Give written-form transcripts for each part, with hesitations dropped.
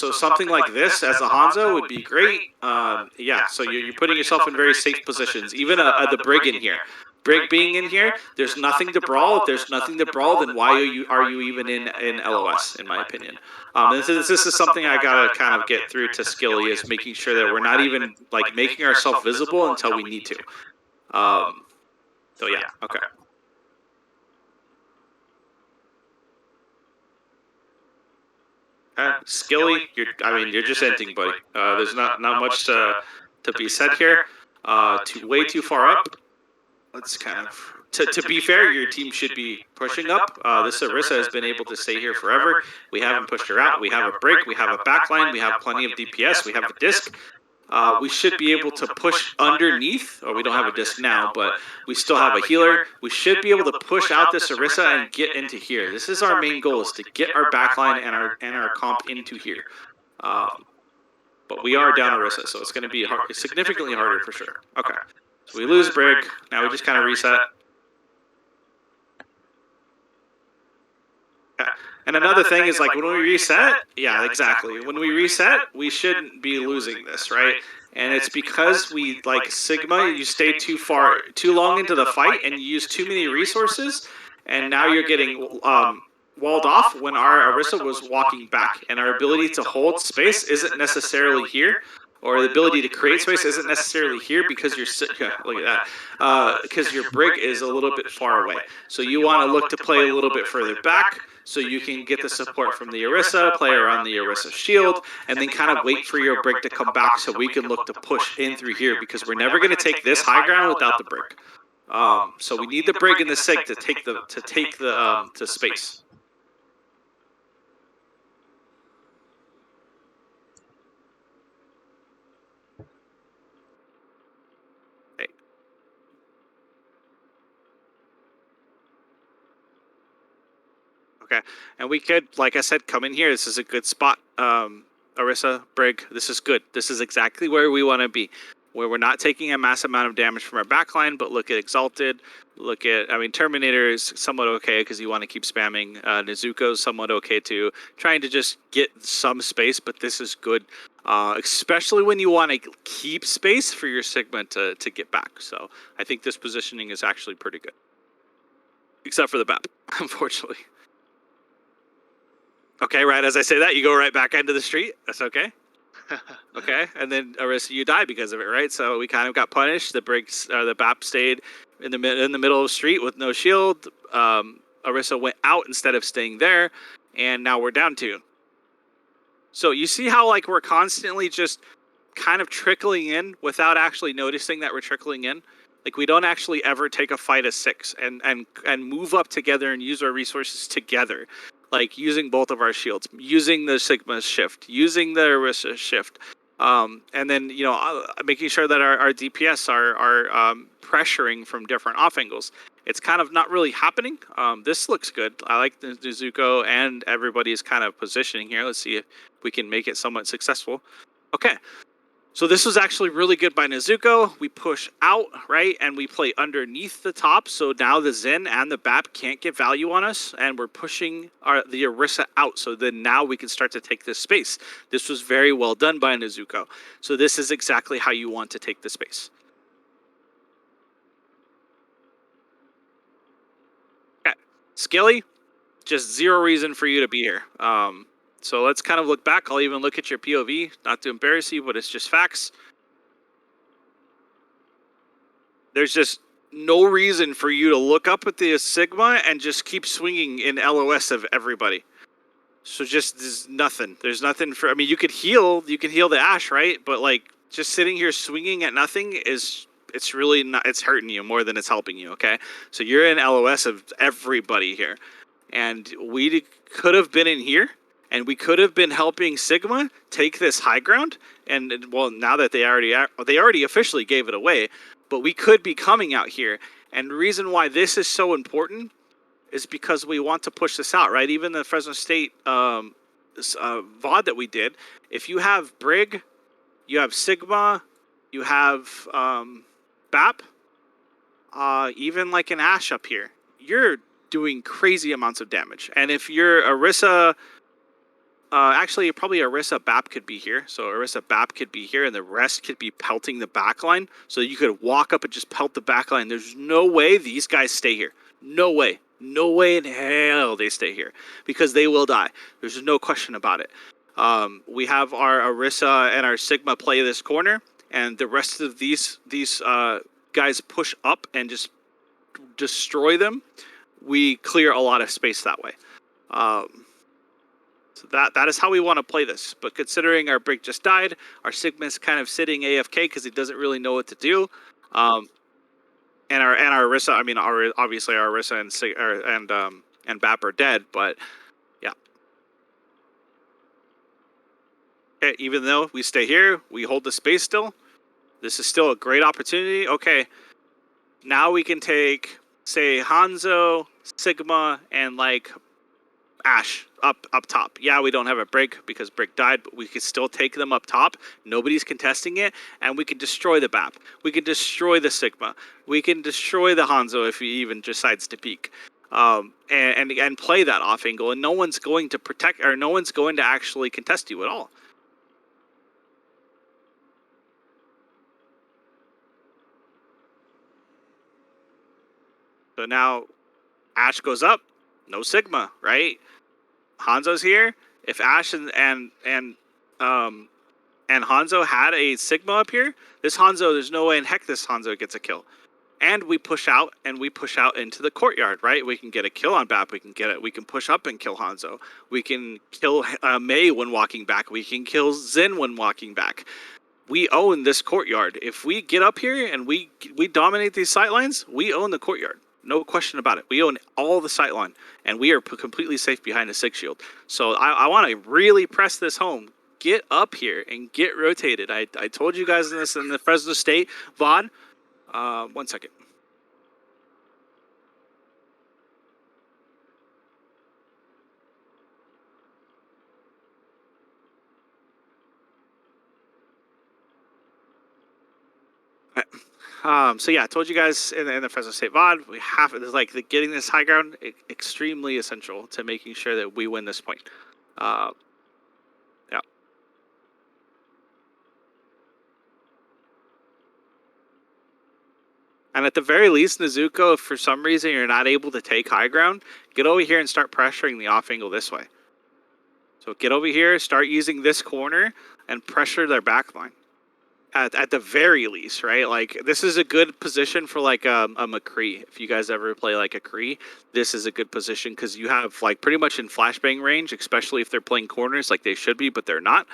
So something like this as a Hanzo would be great. Yeah, so you're putting yourself in very safe positions. Even the Brig in here. Brig being in here, there's nothing to brawl. If there's nothing to brawl, then why are you even in LOS, in my opinion? This is something I gotta kind of get through to Skilly, is making sure that we're not even like making ourselves visible until we need to. So yeah, okay. Skilly, you're just ending, buddy. There's not much to be said here. Way too far up. Let's kind of. To be fair, your team should be pushing up. This Orisa has been able to stay here forever. We haven't pushed her out. We have a break. We have a backline. We have plenty of DPS. We have a disc. We should be able to push underneath, or we don't have a disc now, but we still have a healer. We should be able to push out this Orisa and get into here. This is our main goal, is to get our backline and our comp into here. But we are down Orisa, so it's going to be significantly harder for sure. Okay, so we lose Brig. Now we just kind of reset. And another thing is, like, when we reset, yeah, exactly. When we reset, we shouldn't be losing this, right? And it's because we, like, Sigma, you stayed too long into the fight, and you used too many resources, and now you're getting walled off when our Orisa was walking back, and our ability to hold space isn't necessarily here, or the ability to create space isn't necessarily here because you're look at that, because your Brig is a little bit far away. So you want to look to play a little bit further back, so you can get the support from the Orisa, play around the Orisa shield, and then kind of wait for your Brig to come back so we can look to push in through here, because we're never going to take this high ground without the Brig. So we need the Brig and the Sig to take the space. Okay, and we could, like I said, come in here. This is a good spot. Orisa, Brig, this is good. This is exactly where we want to be, where we're not taking a massive amount of damage from our backline, but look at Exalted. Look at, Terminator is somewhat okay because you want to keep spamming. Nezuko's somewhat okay too, trying to just get some space, but this is good, especially when you want to keep space for your Sigma to get back. So I think this positioning is actually pretty good, except for the BAP, unfortunately. Okay, right as I say that, you go right back into the street. That's okay. Okay, and then Orisa, you die because of it, right? So we kind of got punished. The the BAP stayed in the middle of the street with no shield. Orisa went out instead of staying there, and now we're down 2. So you see how, like, we're constantly just kind of trickling in without actually noticing that we're trickling in. Like, we don't actually ever take a fight as 6 and move up together and use our resources together. Like using both of our shields, using the Sigma shift, using the Orisa shift, and then, making sure that our DPS are pressuring from different off angles. It's kind of not really happening. This looks good. I like the Nezuko and everybody's kind of positioning here. Let's see if we can make it somewhat successful. Okay. So this was actually really good by Nezuko. We push out, right, and we play underneath the top. So now the Zen and the BAP can't get value on us, and we're pushing the Orisa out. So then now we can start to take this space. This was very well done by Nezuko. So this is exactly how you want to take the space. Okay, Skilly, just zero reason for you to be here. So let's kind of look back. I'll even look at your POV, not to embarrass you, but it's just facts. There's just no reason for you to look up at the Sigma and just keep swinging in LOS of everybody. So just, there's nothing. There's nothing for, you could heal the Ashe, right? But, like, just sitting here swinging at nothing it's really not, it's hurting you more than it's helping you, okay? So you're in LOS of everybody here. And we could have been in here. And we could have been helping Sigma take this high ground, and well, now that they already officially gave it away, but we could be coming out here. And the reason why this is so important is because we want to push this out, right? Even the Fresno State VOD that we did, if you have Brig, you have Sigma, you have BAP, even like an Ashe up here, you're doing crazy amounts of damage. And if you're Orisa, Actually, probably Orisa Bap could be here. So Orisa Bap could be here, and the rest could be pelting the back line. So you could walk up and just pelt the back line. There's no way these guys stay here. No way. No way in hell they stay here. Because they will die. There's no question about it. We have our Orisa and our Sigma play this corner, and the rest of these guys push up and just destroy them. We clear a lot of space that way. So that is how we want to play this. But considering our Brig just died, our Sigma's kind of sitting AFK because he doesn't really know what to do. And our Orisa, I mean, obviously our Orisa and Bap are dead, but yeah. Okay, even though we stay here, we hold the space still. This is still a great opportunity. Okay, now we can take, say, Hanzo, Sigma, and like Ash up top. Yeah, we don't have a Brig because Brig died, but we could still take them up top. Nobody's contesting it, and we can destroy the BAP. We can destroy the Sigma. We can destroy the Hanzo if he even decides to peek. And play that off angle, and no one's going to protect, or no one's going to actually contest you at all. So now Ash goes up, no Sigma, right? Hanzo's here. If Ash and Hanzo had a Sigma up here, this Hanzo, there's no way in heck this Hanzo gets a kill. And we push out, into the courtyard, right? We can get a kill on Bap. We can push up and kill Hanzo. We can kill Mei when walking back. We can kill Zin when walking back. We own this courtyard. If we get up here and we dominate these sightlines, we own the courtyard. No question about it. We own all the sightline, and we are completely safe behind a 6 shield. So I want to really press this home. Get up here and get rotated. I told you guys this in the Fresno State VOD. 1 second. So yeah, I told you guys in the Fresno State VOD, we have getting this high ground extremely essential to making sure that we win this point. Yeah. And at the very least, Nezuko, if for some reason you're not able to take high ground, get over here and start pressuring the off angle this way. So get over here, start using this corner, and pressure their back line. At the very least, right? Like, this is a good position for like a McCree. If you guys ever play like a Cree, this is a good position because you have like pretty much in flashbang range, especially if they're playing corners like they should be, but they're not.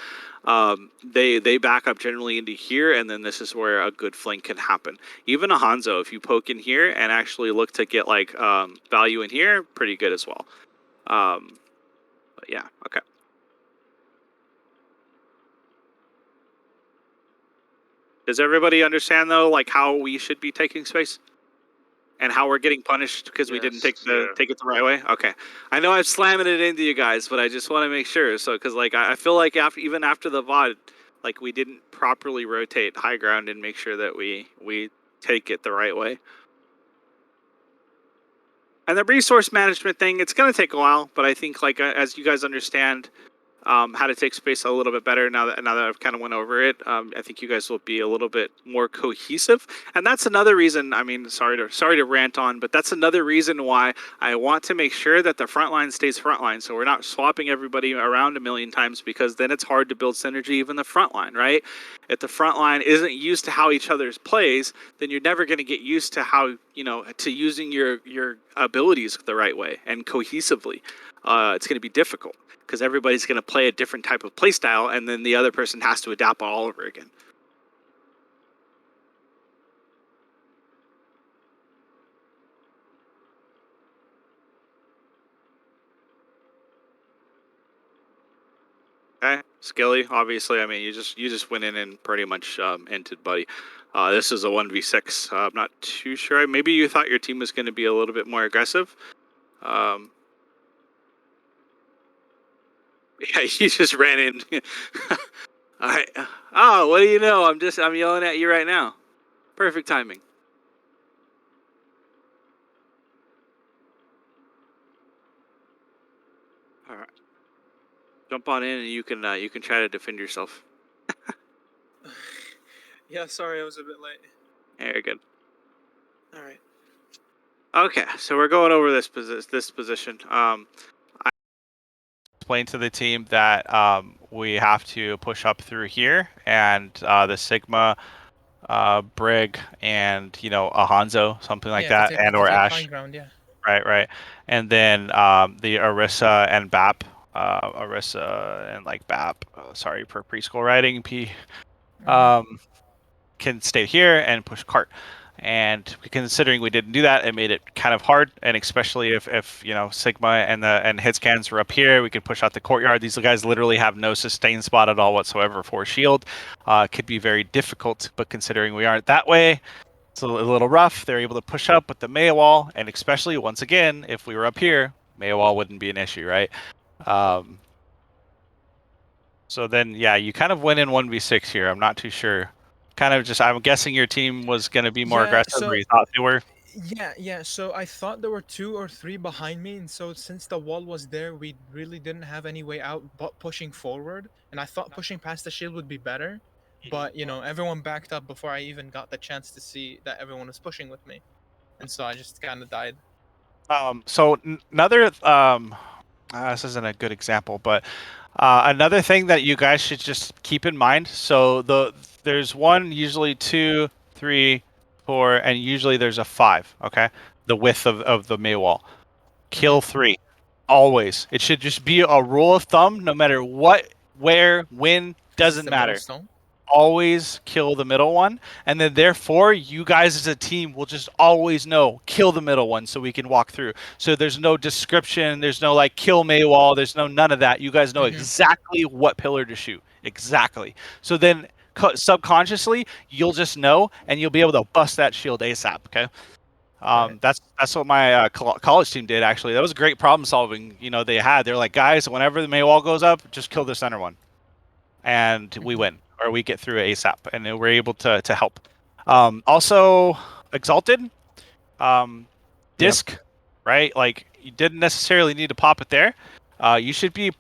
They back up generally into here, and then this is where a good flank can happen. Even a Hanzo, if you poke in here and actually look to get like value in here, pretty good as well. But yeah, okay. Does everybody understand though, like how we should be taking space, and how we're getting punished because we didn't take it the right way? Okay, I know I'm slamming it into you guys, but I just want to make sure. So, because like I feel like even after the VOD, like we didn't properly rotate high ground and make sure that we take it the right way. And the resource management thing, it's gonna take a while, but I think like as you guys understand how to take space a little bit better now that I've kind of went over it. I think you guys will be a little bit more cohesive, and that's another reason. I mean, sorry to rant on, but that's another reason why I want to make sure that the front line stays front line, so we're not swapping everybody around a million times, because then it's hard to build synergy even the front line, right? If the front line isn't used to how each other's plays, then you're never going to get used to how to using your abilities the right way and cohesively. It's going to be difficult, because everybody's going to play a different type of play style, and then the other person has to adapt all over again. Okay, Skilly, obviously, I mean, you just went in and pretty much entered, buddy. This is a 1v6. I'm not too sure. Maybe you thought your team was going to be a little bit more aggressive. Yeah, you just ran in. All right. Oh, what do you know? I'm yelling at you right now. Perfect timing. All right. Jump on in, and you can try to defend yourself. Yeah, sorry, I was a bit late. Very good. All right. Okay, so we're going over this position. I explain to the team that we have to push up through here, and the Sigma, Brig, and a Hanzo, something like that, and to or take Ash. high ground. Yeah. Right. And then the Arissa and BAP, Arissa and like BAP. Sorry for preschool writing. Can stay here and push cart. And considering we didn't do that, it made it kind of hard. And especially if Sigma and hit scans were up here, we could push out the courtyard. These guys literally have no sustain spot at all whatsoever for shield. Could be very difficult. But considering we aren't that way, it's a little rough. They're able to push up with the Maya wall, and especially once again, if we were up here, Maya wall wouldn't be an issue, right? So then, yeah, you kind of went in 1v6 here. I'm not too sure. Kind of just, I'm guessing your team was going to be more aggressive, or you thought they were. Yeah. So I thought there were 2 or 3 behind me, and so since the wall was there, we really didn't have any way out but pushing forward. And I thought pushing past the shield would be better, but everyone backed up before I even got the chance to see that everyone was pushing with me, and so I just kind of died. So another this isn't a good example, but another thing that you guys should just keep in mind. So there's 1, usually 2, 3, 4, and usually there's a 5. Okay, the width of the Maywall. Kill 3, always. It should just be a rule of thumb, no matter what, where, when, doesn't matter. Always kill the middle one, and then therefore you guys as a team will just always know kill the middle one so we can walk through. So there's no description, there's no like kill Maywall, there's no none of that. You guys know exactly what pillar to shoot, exactly. So then subconsciously you'll just know, and you'll be able to bust that shield ASAP. Okay. That's what my college team did actually. That was great problem solving. They had. They're like, guys, whenever the Maywall goes up, just kill the center one, and we win, or we get through it ASAP, and we're able to help. Also, Exalted, disc, right? Like you didn't necessarily need to pop it there. You should be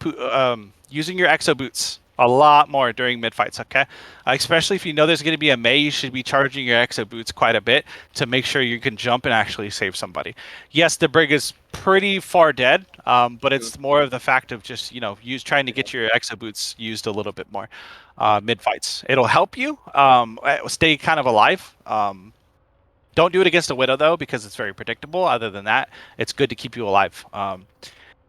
using your exo boots a lot more during mid fights, okay? Especially if you know there's going to be a Mei, you should be charging your exo boots quite a bit to make sure you can jump and actually save somebody. Yes, the Brig is pretty far dead, but it's more of the fact of just trying to get your exo boots used a little bit more mid fights. It'll help you stay kind of alive. Don't do it against a Widow though, because it's very predictable. Other than that, it's good to keep you alive.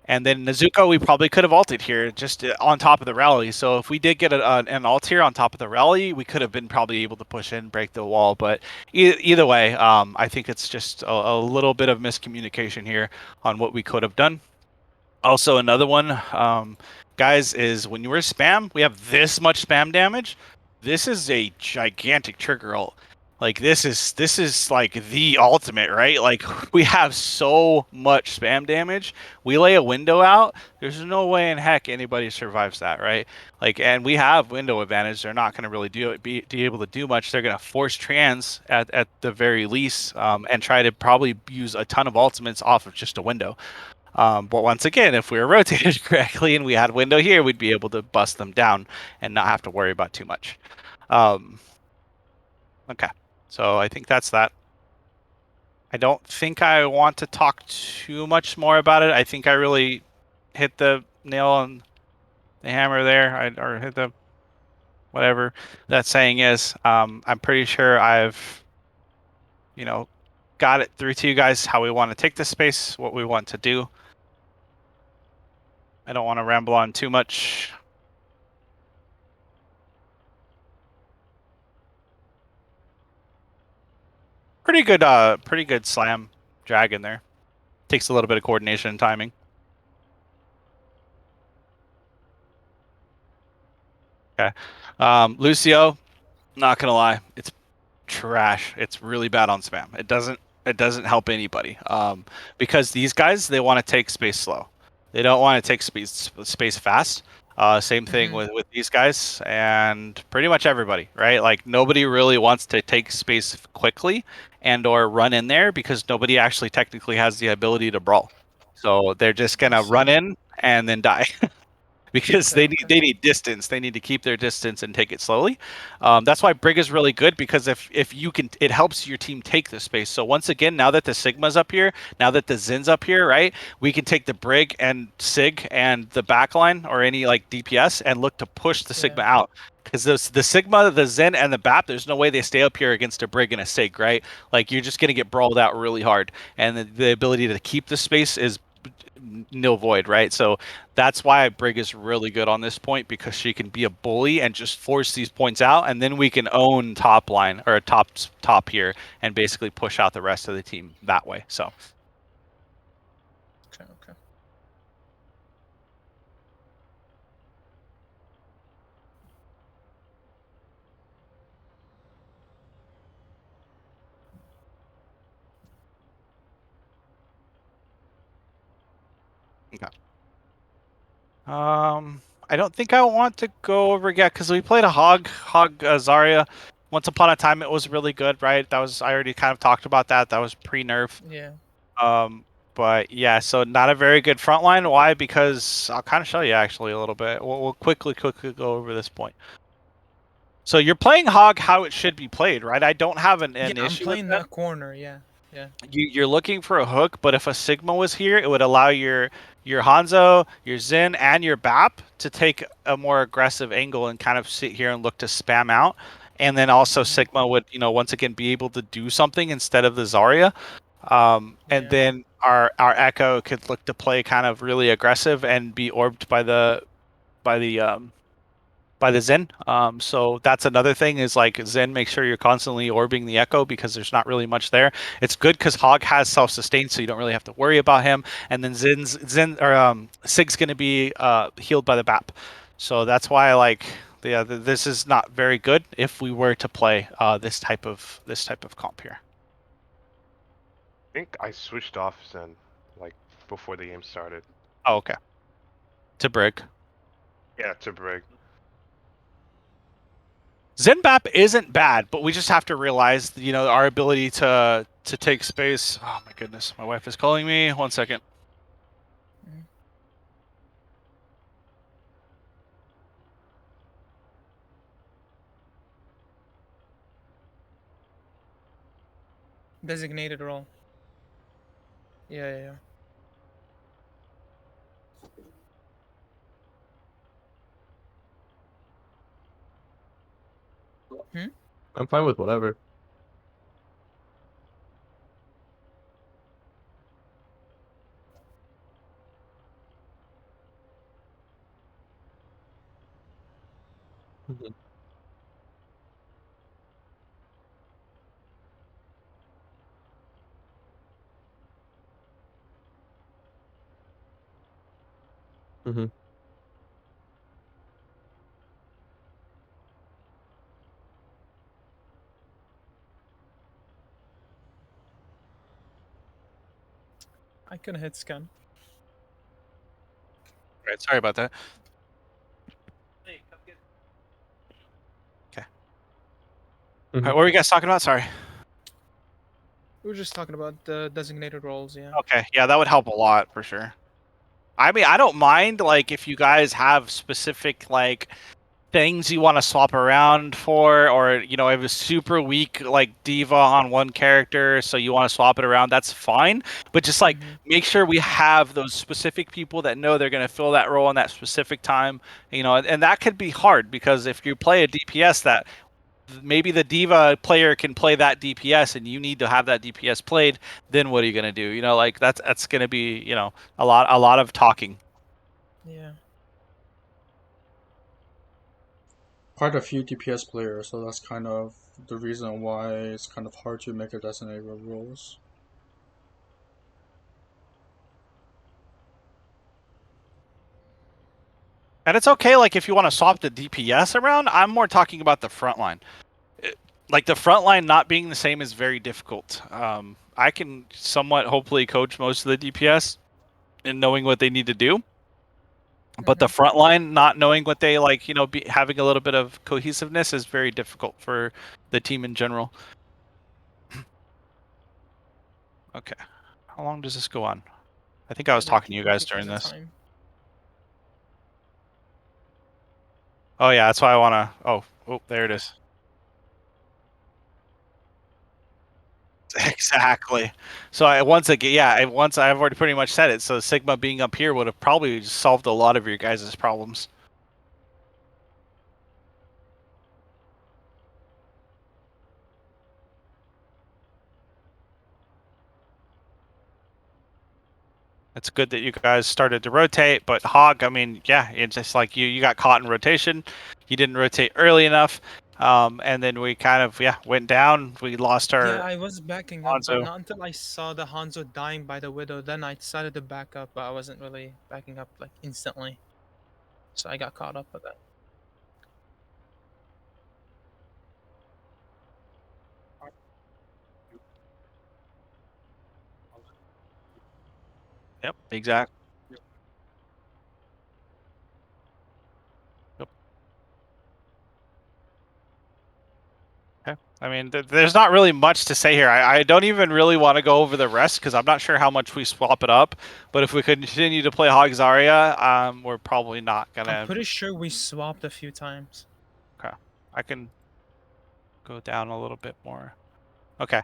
And then Nezuko, we probably could have ulted here just on top of the rally. So if we did get an ult here on top of the rally, we could have been probably able to push in, break the wall. But either way, I think it's just a little bit of miscommunication here on what we could have done. Also, another one, guys, is when you were spam, we have this much spam damage. This is a gigantic trigger ult. Like this is like the ultimate, right? Like we have so much spam damage. We lay a window out. There's no way in heck anybody survives that, right? Like, and we have window advantage. They're not going to really be able to do much. They're going to force trans at the very least, and try to probably use a ton of ultimates off of just a window. But once again, if we were rotated correctly and we had window here, we'd be able to bust them down and not have to worry about too much. Okay. So I think that's that. I don't think I want to talk too much more about it. I think I really hit the nail on the hammer there, or hit the whatever that saying is. I'm pretty sure I've, got it through to you guys how we want to take this space, what we want to do. I don't want to ramble on too much. Pretty good slam drag in there. Takes a little bit of coordination and timing. Okay. Lucio, not gonna lie, it's trash. It's really bad on spam. It doesn't help anybody. Because these guys, they want to take space slow. They don't want to take space fast. Same thing with these guys and pretty much everybody, right? Like nobody really wants to take space quickly and or run in there because nobody actually technically has the ability to brawl. So they're just gonna run in and then die. because Okay, they need distance. They need to keep their distance and take it slowly. That's why Brig is really good, because if you can, it helps your team take the space. So once again, now that the Sigma's up here, now that the Zin's up here, right, we can take the Brig and Sig and the backline or any like DPS and look to push the Sigma Yeah. out. Because the Sigma, the Zen, and the BAP, there's no way they stay up here against a Brig and a Sig, right? Like, you're just going to get brawled out really hard. And the ability to keep the space is nil void, right? So that's why Brig is really good on this point, because she can be a bully and just force these points out, and then we can own top line or top here and basically push out the rest of the team that way. So Okay, okay. okay. I don't think I want to go over yet, because we played a Hog Zarya. Once upon a time, it was really good, right? That was, I already kind of talked about that. That was pre-nerf. Yeah. But yeah, so not a very good front line. Why? Because I'll kind of show you actually a little bit. We'll quickly go over this point. So you're playing Hog how it should be played, right? I don't have an Yeah, I'm issue with playing that. that corner. Yeah, yeah. You're looking for a hook, but if a Sigma was here, it would allow your Hanzo, your Zin, and your BAP to take a more aggressive angle and kind of sit here and look to spam out. And then also Sigma would, once again be able to do something instead of the Zarya. And Yeah. then our Echo could look to play kind of really aggressive and be orbed by the by the Zen. So that's another thing, is like Zen, make sure you're constantly orbiting the Echo, because there's not really much there. It's good because Hog has self-sustain, so you don't really have to worry about him. And then Sig's gonna be healed by the BAP. So that's why, like, yeah, this is not very good if we were to play this type of comp here. I think I switched off Zen, like, before the game started. Oh, okay. To Brig. Yeah, to Brig. Zenbap isn't bad, but we just have to realize, our ability to take space. Oh my goodness, my wife is calling me. 1 second. Mhm. Designated role. Yeah, yeah, yeah. Hmm? I'm fine with whatever. Mhm. Mhm. I could hit scan. Right, sorry about that. Okay. All right, Mhm. what were you guys talking about? Sorry. We were just talking about the designated roles. Yeah. Okay, yeah, that would help a lot for sure. I mean, I don't mind, like, if you guys have specific, like, things you want to swap around for, or if a super weak like diva on one character, so you want to swap it around, that's fine. But just like Mhm. make sure we have those specific people that know they're going to fill that role in that specific time, and that could be hard, because if you play a DPS that maybe the diva player can play that DPS and you need to have that DPS played, then what are you going to do? Like that's going to be, a lot of talking. Yeah. Quite a few DPS players, so that's kind of the reason why it's kind of hard to make a designated roles. And it's okay, like, if you want to swap the DPS around. I'm more talking about the front line. Like, the front line not being the same is very difficult. I can somewhat hopefully coach most of the DPS in knowing what they need to do. But the Mhm. front line not knowing what they like, having a little bit of cohesiveness is very difficult for the team in general. Okay. How long does this go on? I think I was They talking to keep you on guys taking during the this. time. Oh yeah, that's why I want to. Oh, there it is. Exactly. So once again, once I've already pretty much said it. So Sigma being up here would have probably solved a lot of your guys' problems. It's good that you guys started to rotate, but Hog, I mean, yeah, it's just like you got caught in rotation. You didn't rotate early enough, and then we kind of went down. We lost Yeah, our I was backing up, but Hanzo. not until I saw the Hanzo dying by the Widow. Then I decided to back up, but I wasn't really backing up like instantly. So I got caught up with that. Yep, exactly. Yep. Okay. I mean, there's not really much to say here. I don't even really want to go over the rest because I'm not sure how much we swap it up. But if we continue to play Hog Zarya, we're probably not I'm gonna. pretty sure we swapped a few times. Okay, I can go down a little bit more. Okay.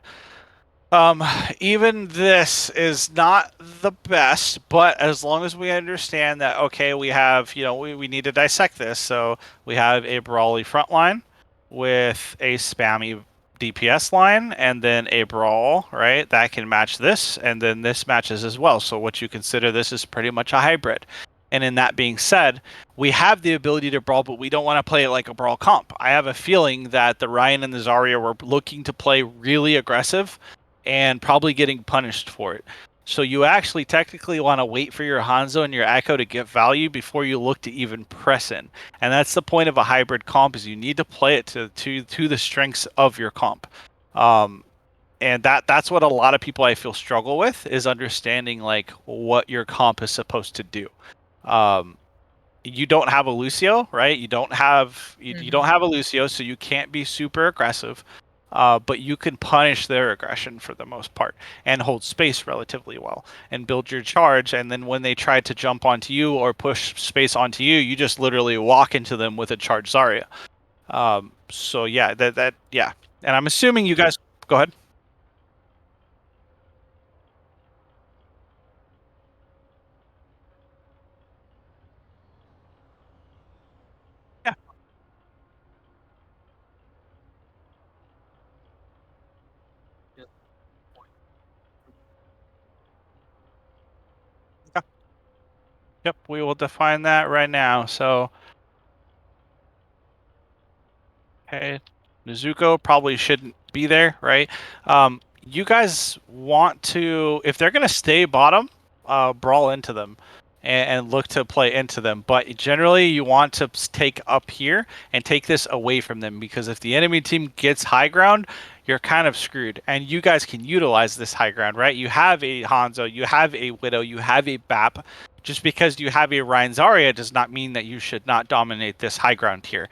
Um, even this is not the best, but as long as we understand that, okay, we have, we need to dissect this. So we have a brawly front line with a spammy DPS line, and then a brawl, right? That can match this, and then this matches as well. So what you consider this is pretty much a hybrid. And in that being said, we have the ability to brawl, but we don't want to play it like a brawl comp. I have a feeling that the Ryan and the Zarya were looking to play really aggressive and probably getting punished for it. So you actually technically want to wait for your Hanzo and your Echo to get value before you look to even press in. And that's the point of a hybrid comp, is you need to play it to the strengths of your comp. And that's what a lot of people I feel struggle with, is understanding like what your comp is supposed to do. You don't have a Lucio, right? You don't have you don't have a Lucio, so you can't be super aggressive. But you can punish their aggression for the most part and hold space relatively well and build your charge. And then when they try to jump onto you or push space onto you, you just literally walk into them with a charge Zarya. So yeah, yeah. And I'm assuming you guys go ahead. Yeah. Yeah. Yep, we will define that right now. So okay, Nezuko probably shouldn't be there, right? You guys want to, if they're gonna stay bottom, brawl into them and look to play into them. But generally, you want to take up here and take this away from them, because if the enemy team gets high ground, you're kind of screwed. And you guys can utilize this high ground, right? You have a Hanzo, you have a Widow, you have a BAP. Just because you have a Ryan Zarya does not mean that you should not dominate this high ground here.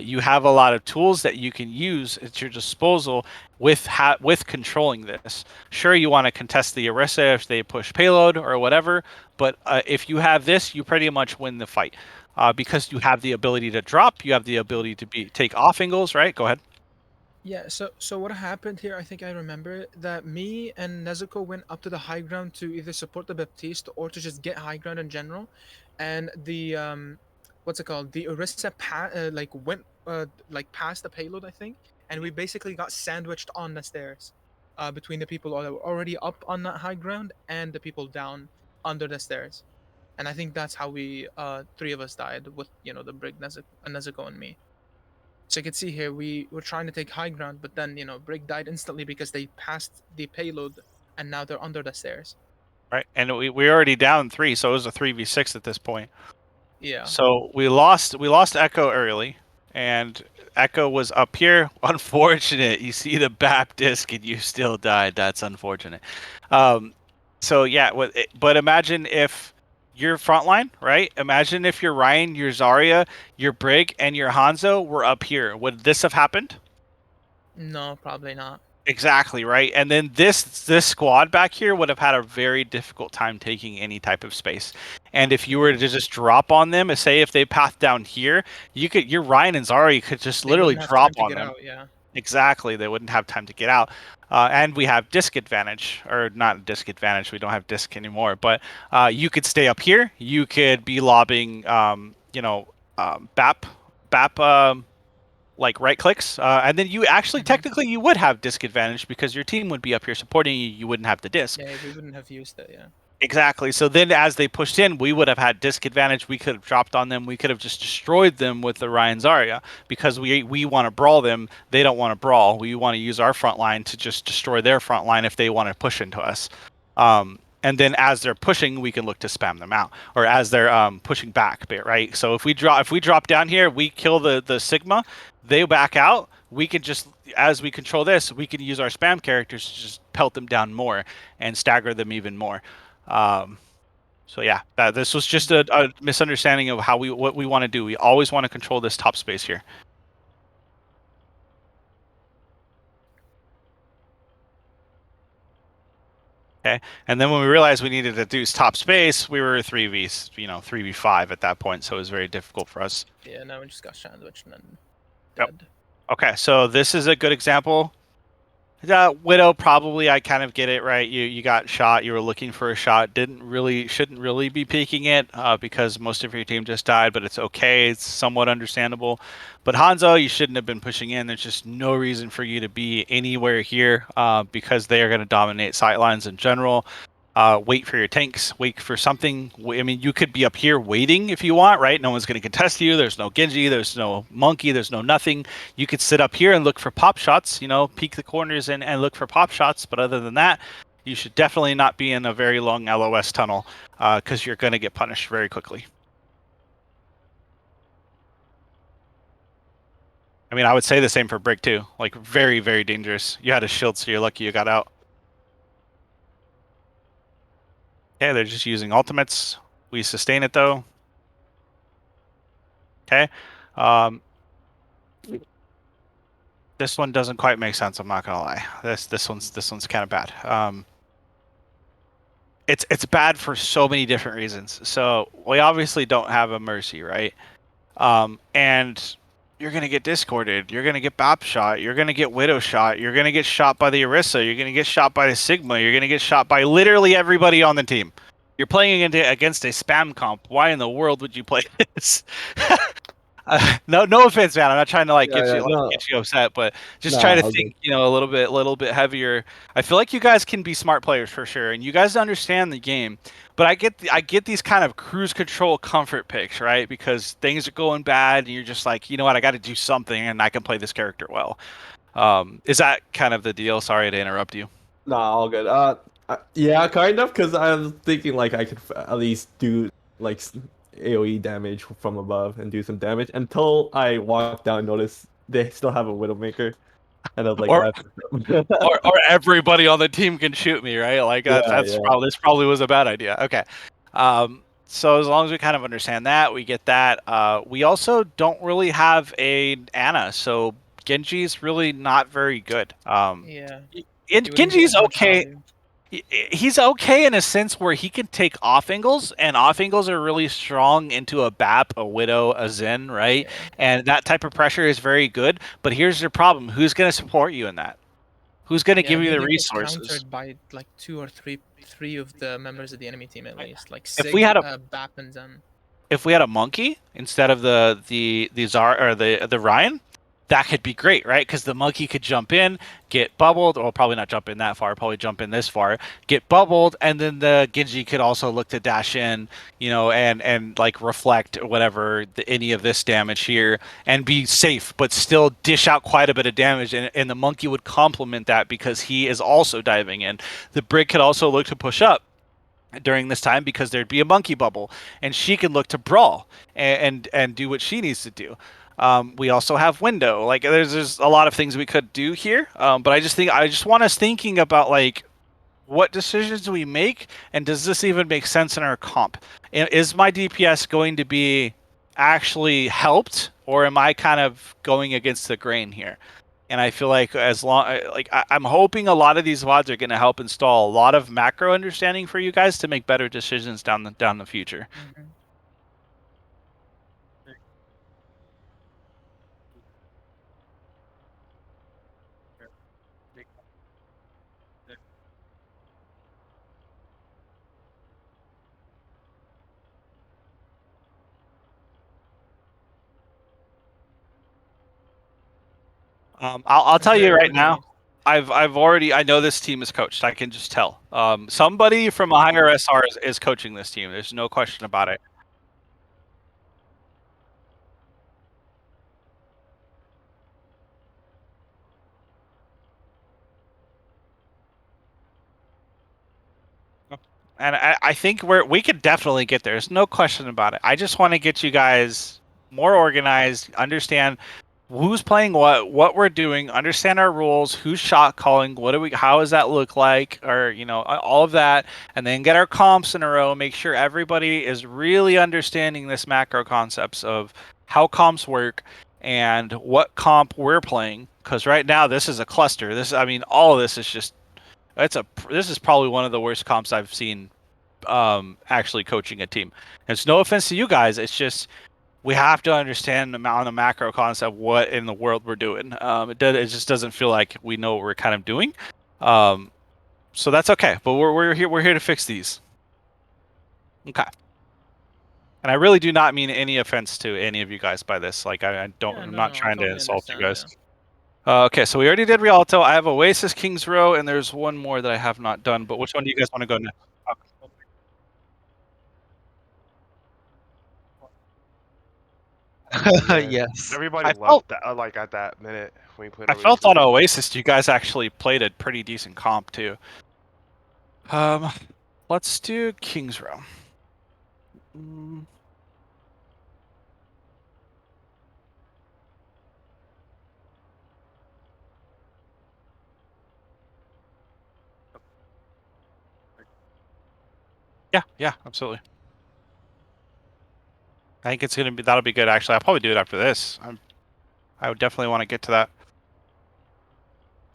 You have a lot of tools that you can use at your disposal with controlling this. Sure, you want to contest the Orisa if they push payload or whatever, but if you have this, you pretty much win the fight, because you have the ability to drop, you have the ability to take off angles, right? Go ahead. Yeah, so what happened here, I think I remember that me and Nezuko went up to the high ground to either support the Baptiste or to just get high ground in general. And the what's it called? The Orisa like went like past the payload, I think, and we basically got sandwiched on the stairs between the people that were already up on that high ground and the people down under the stairs. And I think that's how we three of us died with, the Brig, Nezuko and me. So you can see here, we were trying to take high ground, but then, Brig died instantly because they passed the payload and now they're under the stairs. Right, and we already down 3, so it was a 3v6 at this point. Yeah. So we lost Echo early, and Echo was up here. Unfortunate. You see the BAP disc and you still died. That's unfortunate. So yeah, but imagine if your front line, right? Imagine if your Ryan, your Zarya, your Brig, and your Hanzo were up here. Would this have happened? No, probably not. Exactly, right. And then this squad back here would have had a very difficult time taking any type of space. And if you were to just drop on them, and say if they path down here, your Ryan and Zari could just They literally wouldn't have drop time to on get them. out. Yeah. Exactly, they wouldn't have time to get out. And we have disc advantage, or not disc advantage. We don't have disc anymore, but you could stay up here. You could be lobbing, BAP, like right clicks, and then you actually Mhm. technically you would have disc advantage because your team would be up here supporting you. You wouldn't have the disc. Yeah, we wouldn't have used it. Yeah. Exactly. So then, as they pushed in, we would have had disc advantage. We could have dropped on them. We could have just destroyed them with the Ryan Zarya because we want to brawl them. They don't want to brawl. We want to use our front line to just destroy their front line if they want to push into us. And then as they're pushing, we can look to spam them out, or as they're pushing back, right? So if we drop down here, we kill the Sigma, they back out. We can just, as we control this, we can use our spam characters to just pelt them down more and stagger them even more. So yeah, this was just a misunderstanding of what we want to do. We always want to control this top space here. Okay, and then when we realized we needed to do top space, we were 3v5 at that point, so it was very difficult for us. Yeah. No, we just got sandwiched and then Yep. dead. Okay, so this is a good example. Widow, probably I kind of get it, right? You got shot. You were looking for a shot. Shouldn't really be peeking it because most of your team just died. But it's okay. It's somewhat understandable. But Hanzo, you shouldn't have been pushing in. There's just no reason for you to be anywhere here because they are going to dominate sightlines in general. Wait for your tanks. Wait for something. I mean, you could be up here waiting if you want, right? No one's going to contest you. There's no Genji. There's no Monkey. There's no nothing. You could sit up here and look for pop shots, peek the corners and look for pop shots. But other than that, you should definitely not be in a very long LOS tunnel because you're going to get punished very quickly. I mean, I would say the same for Brick too. Like, very, very dangerous. You had a shield, so you're lucky you got out. Okay, they're just using ultimates. We sustain it though. Okay. This one doesn't quite make sense, I'm not gonna lie. This one's kind of bad. It's bad for so many different reasons. So we obviously don't have a mercy, right? And you're gonna get discorded, you're gonna get bop shot, you're gonna get widow shot, you're gonna get shot by the Orisa, you're gonna get shot by the Sigma, you're gonna get shot by literally everybody on the team. You're playing against a spam comp. Why in the world would you play this? No offense, man. I'm not trying to get you upset, but just try to think, a little bit heavier. I feel like you guys can be smart players for sure, and you guys understand the game. But I get these kind of cruise control comfort picks, right? Because things are going bad, and you're just like, you know what, I got to do something, and I can play this character well. Is that kind of the deal? Sorry to interrupt you. Nah, all good. Yeah, kind of, because I was thinking like I could at least do like AoE damage from above and do some damage until I walked down and noticed they still have a Widowmaker. And I was like, or everybody on the team can shoot me, right? Like this probably was a bad idea. Okay. So as long as we kind of understand that, we get that. We also don't really have a Ana, so Genji's really not very good. Yeah. Genji's okay. He's okay in a sense where he can take off angles, and off angles are really strong into a BAP, a Widow, a Zen, right? Yeah. And that type of pressure is very good. But here's your problem: who's going to support you in that? Who's going to give you the resources? Countered by like two or three of the members of the enemy team at least, like if we had a BAP and Zen. If we had a Monkey instead of the Zar or the Ryan, that could be great, right? Because the Monkey could jump in, get bubbled, or probably not jump in that far, probably jump in this far, get bubbled, and then the Genji could also look to dash in, and like reflect whatever any of this damage here and be safe, but still dish out quite a bit of damage, and the Monkey would complement that because he is also diving in. The Brick could also look to push up during this time because there'd be a Monkey bubble, and she can look to brawl and do what she needs to do. We also have window. Like there's a lot of things we could do here, but I just want us thinking about like what decisions do we make, and does this even make sense in our comp? Is my DPS going to be actually helped, or am I kind of going against the grain here? And I feel like I'm hoping a lot of these VODs are going to help install a lot of macro understanding for you guys to make better decisions down the future. Mhm. I'll tell you Very right good now. advice. I know this team is coached. I can just tell. Somebody from a higher SR is coaching this team. There's no question about it. And I think we could definitely get there. There's no question about it. I just want to get you guys more organized, understand who's playing what we're doing, understand our rules, who's shot calling, how does that look like, or all of that, and then get our comps in a row, make sure everybody is really understanding this macro concepts of how comps work and what comp we're playing. Because right now this is a cluster. All of this is just this is probably one of the worst comps I've seen actually coaching a team. And it's no offense to you guys. It's just we have to understand on the macro concept what in the world we're doing. It just doesn't feel like we know what we're kind of doing. So that's okay. But we're here to fix these. Okay. And I really do not mean any offense to any of you guys by this. Like I'm not I trying to totally insult you understand, guys. Okay, so we already did Rialto. I have Oasis, Kings Row, and there's one more that I have not done. But which one do you guys want to go next? Yeah, Yes. everybody I felt left that, like at that minute when we played I felt on Oasis. Oasis you guys actually played a pretty decent comp too. Let's do Kings Row. Yeah, absolutely. I think that'll be good. Actually, I'll probably do it after this. I would definitely want to get to that.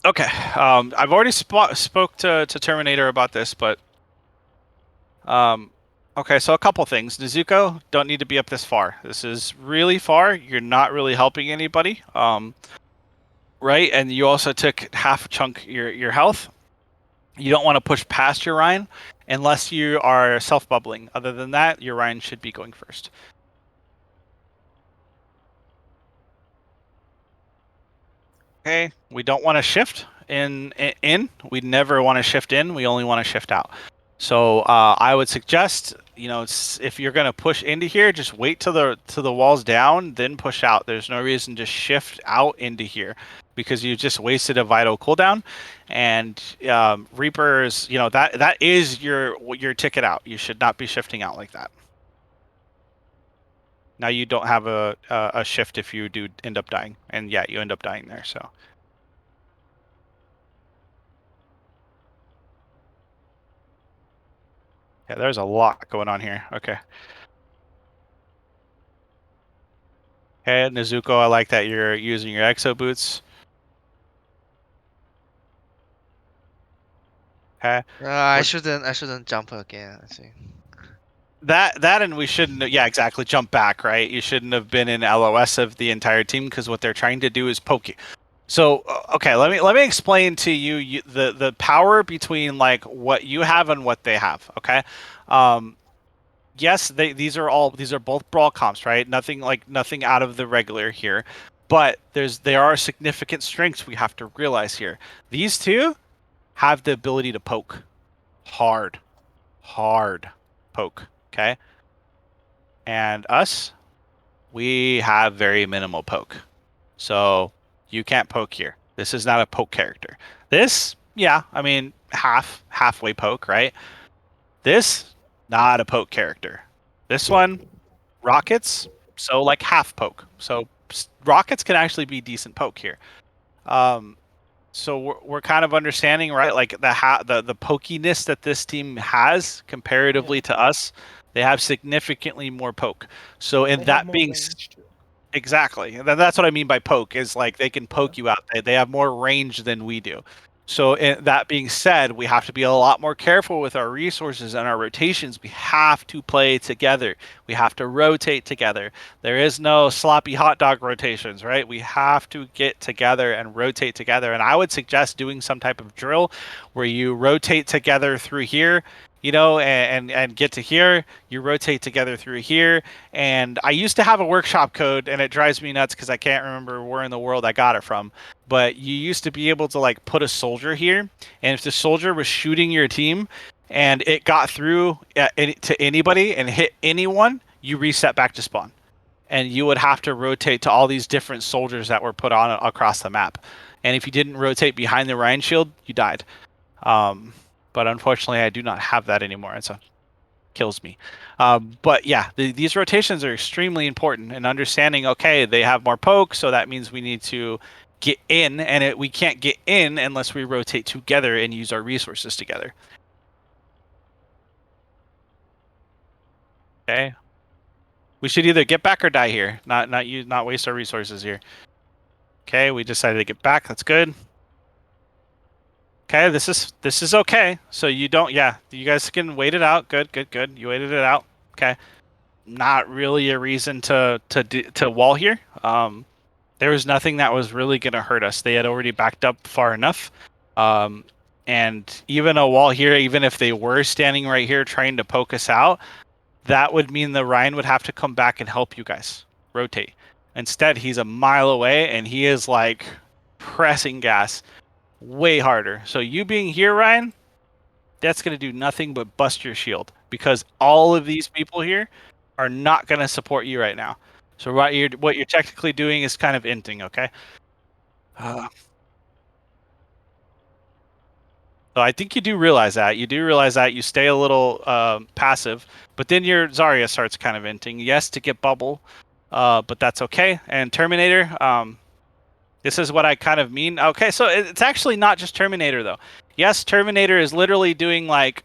Okay. I've already spoke to Terminator about this, but okay. So a couple things. Nezuko, don't need to be up this far. This is really far. You're not really helping anybody. Right, and you also took half a chunk your health. You don't want to push past your Ryan unless you are self-bubbling. Other than that, your Ryan should be going first. Okay, we don't want to shift in. We never want to shift in. We only want to shift out. So I would suggest, if you're gonna push into here, just wait till the wall's down, then push out. There's no reason to shift out into here because you just wasted a vital cooldown. And Reapers, that is your ticket out. You should not be shifting out like that. Now you don't have a shift if you do end up dying, and yeah, you end up dying there. So. Yeah, there's a lot going on here. Okay. Hey, Nezuko, I like that you're using your exo boots. Okay. I shouldn't jump again, I think. That and we shouldn't. Yeah, exactly. Jump back, right? You shouldn't have been in LOS of the entire team because what they're trying to do is poke you. So okay, let me explain to you, the power between like what you have and what they have. Okay. Yes, these are both brawl comps, right? Nothing out of the regular here, but there are significant strengths we have to realize here. These two have the ability to poke hard poke. Okay, and us, we have very minimal poke, so you can't poke here. This is not a poke character. This, yeah, I mean halfway poke, right? This, not a poke character. This one, rockets, so like half poke. So rockets can actually be decent poke here. So we're kind of understanding, right? Like the pokiness that this team has comparatively to us, they have significantly more poke. So in They have that more being range too. Exactly. And that's what I mean by poke is like they can poke you out. They have more range than we do. So that being said, we have to be a lot more careful with our resources and our rotations. We have to play together. We have to rotate together. There is no sloppy hot dog rotations, right? We have to get together and rotate together. And I would suggest doing some type of drill where you rotate together through here, you know, and get to here. You rotate together through here. And I used to have a workshop code, and it drives me nuts because I can't remember where in the world I got it from. But you used to be able to like put a soldier here, and if the soldier was shooting your team and it got through to anybody and hit anyone, you reset back to spawn, and you would have to rotate to all these different soldiers that were put on across the map. And if you didn't rotate behind the Ryan shield, you died. But unfortunately, I do not have that anymore, and so kills me. But yeah, these rotations are extremely important, and understanding, okay, they have more poke, so that means we need to get in, and we can't get in unless we rotate together and use our resources together. Okay. We should either get back or die here. Not waste our resources here. Okay, we decided to get back. That's good. Okay, this is okay. So you don't, yeah, you guys can wait it out. Good. You waited it out. Okay. Not really a reason to wall here. There was nothing that was really going to hurt us. They had already backed up far enough. And even a wall here, even if they were standing right here trying to poke us out, that would mean the Ryan would have to come back and help you guys rotate. Instead, he's a mile away and he is like pressing gas way harder. So you being here, Ryan, that's going to do nothing but bust your shield because all of these people here are not going to support you right now. So what you're technically doing is kind of inting, okay? So I think you do realize that. You do realize that. You stay a little passive, but then your Zarya starts kind of inting. Yes, to get bubble, but that's okay. And Terminator, this is what I kind of mean. Okay, so it's actually not just Terminator, though. Yes, Terminator is literally doing like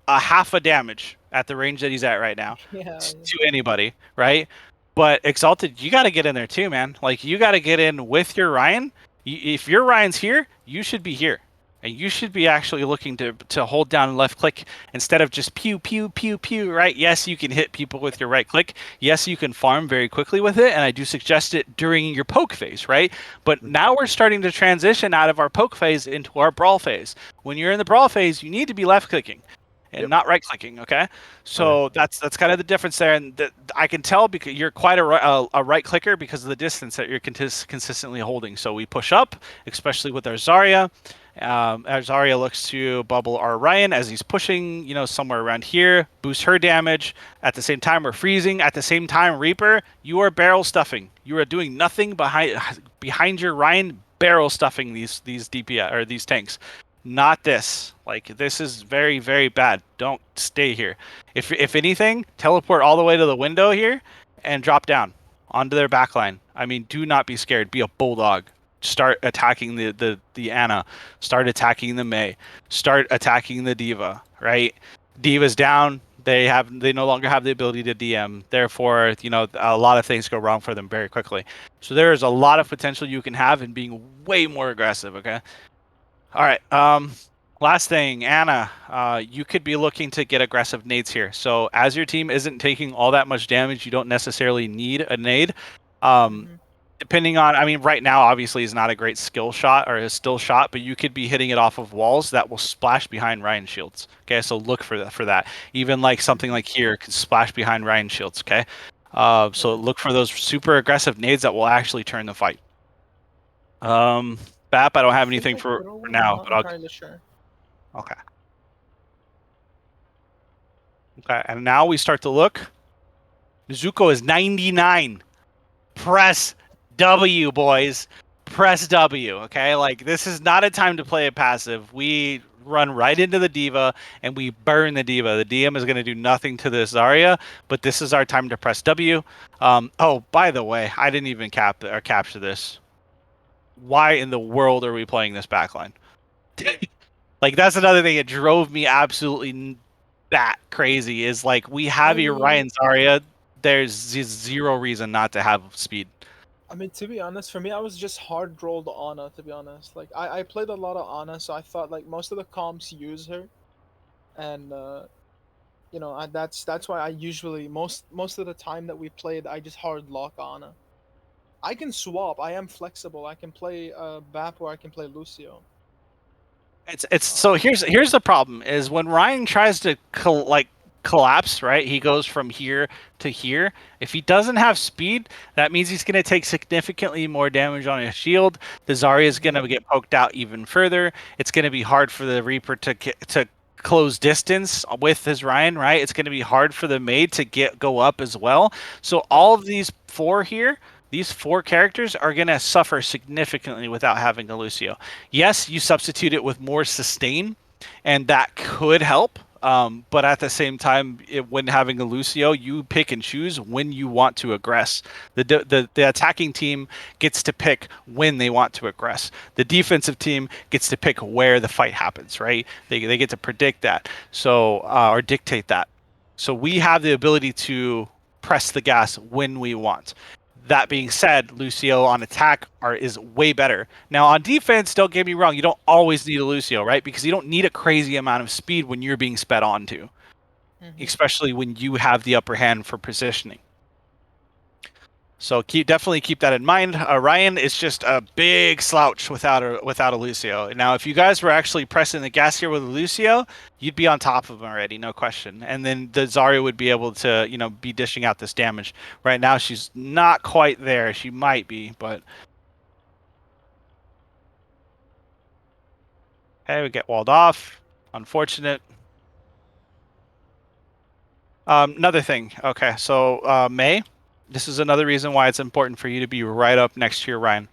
a half a damage at the range that he's at right now to anybody, right? But Exalted, you got to get in there too, man. Like, you got to get in with your Ryan. If your Ryan's here, you should be here. And you should be actually looking to hold down and left click instead of just pew, pew, pew, pew, right? Yes, you can hit people with your right click. Yes, you can farm very quickly with it. And I do suggest it during your poke phase, right? But now we're starting to transition out of our poke phase into our brawl phase. When you're in the brawl phase, you need to be left clicking and not right clicking. Okay, so that's kind of the difference there, and I can tell because you're quite a right clicker because of the distance that you're consistently holding. So we push up, especially with our Zarya. Our Zarya looks to bubble our Ryan as he's pushing, you know, somewhere around here, boost her damage. At the same time, we're freezing. At the same time, Reaper, you are barrel stuffing. You are doing nothing behind your Ryan, barrel stuffing these DPS or these tanks. Not this. Like, this is very, very bad. Don't stay here. If anything, teleport all the way to the window here and drop down onto their backline. I mean, do not be scared. Be a bulldog. Start attacking the Ana. Start attacking the Mei. Start attacking the Diva, right? Diva's down. They no longer have the ability to DM. Therefore, you know, a lot of things go wrong for them very quickly. So there is a lot of potential you can have in being way more aggressive, okay? All right. Last thing, Ana, you could be looking to get aggressive nades here. So as your team isn't taking all that much damage, you don't necessarily need a nade. Depending on, I mean, right now obviously is not a great skill shot or a still shot, but you could be hitting it off of walls that will splash behind Ryan shields. Okay, so look for that. Even like something like here could splash behind Ryan shields. Okay, so look for those super aggressive nades that will actually turn the fight. Bap, I don't have anything for now, but I'll. Sure. Okay. Okay, and now we start to look. Nezuko is 99. Press W, boys. Press W, okay? Like, this is not a time to play a passive. We run right into the Diva, and we burn the Diva. The DM is going to do nothing to this Zarya, but this is our time to press W. Oh, by the way, I didn't even capture this. Why in the world are we playing this backline? Like, that's another thing that drove me absolutely bat crazy is, like, we have your Ryan Zarya there's zero reason not to have speed. I mean, to be honest, for me, I was just hard rolled Ana. To be honest, like I played a lot of Ana, so I thought like most of the comps use her, and that's why I usually most of the time that we played, I just hard lock Ana. I can swap. I am flexible. I can play Bap or I can play Lucio. It's so here's the problem is when Ryan tries to collapse, right? He goes from here to here. If he doesn't have speed, that means he's going to take significantly more damage on his shield. The Zarya is going to get poked out even further. It's going to be hard for the Reaper to close distance with his Ryan, right? It's going to be hard for the maid to go up as well. So all of these four here, these four characters are going to suffer significantly without having a Lucio. Yes, you substitute it with more sustain, and that could help. But at the same time, when having a Lucio, you pick and choose when you want to aggress. The attacking team gets to pick when they want to aggress. The defensive team gets to pick where the fight happens, right? They get to predict that, so or dictate that. So we have the ability to press the gas when we want. That being said, Lucio on attack is way better. Now on defense, don't get me wrong, you don't always need a Lucio, right? Because you don't need a crazy amount of speed when you're being sped onto, especially when you have the upper hand for positioning. So definitely keep that in mind. Ryan is just a big slouch without a Lucio. Now, if you guys were actually pressing the gas here with a Lucio, you'd be on top of him already, no question. And then the Zarya would be able to, be dishing out this damage. Right now, she's not quite there. She might be, but okay, we get walled off. Unfortunate. Another thing. Okay, so May. This is another reason why it's important for you to be right up next to your Ryan.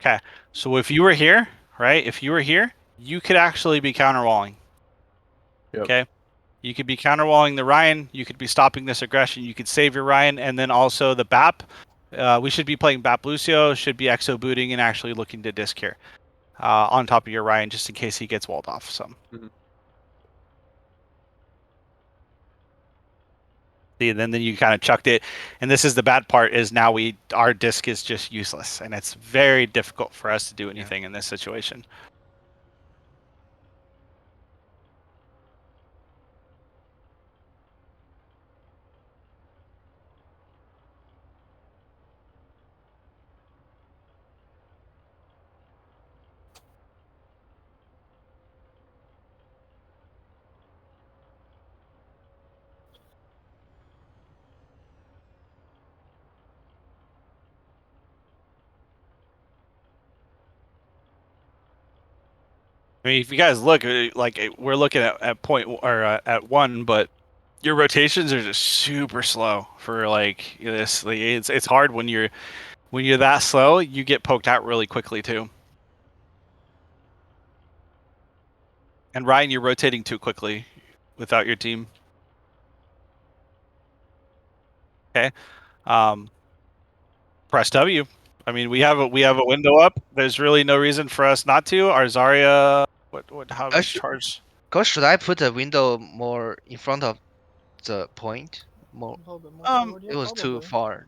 Okay, so if you were here, right? If you were here, you could actually be counterwalling. Yep. Okay, you could be counterwalling the Ryan. You could be stopping this aggression. You could save your Ryan, and then also the BAP. We should be playing BAP Lucio. Should be exo booting and actually looking to disc here on top of your Ryan, just in case he gets walled off. So. And then you kind of chucked it, and this is the bad part: is now our disc is just useless, and it's very difficult for us to do anything in this situation. I mean, if you guys look, we're looking at point or at one, but your rotations are just super slow for this. It's hard when you're that slow. You get poked out really quickly too. And Ryan, you're rotating too quickly without your team. Okay. Press W. I mean, we have a window up. There's really no reason for us not to. Our Zarya, how much charge? Coach, should I put the window more in front of the point? More. A little bit more forward, yeah, It was too probably. far.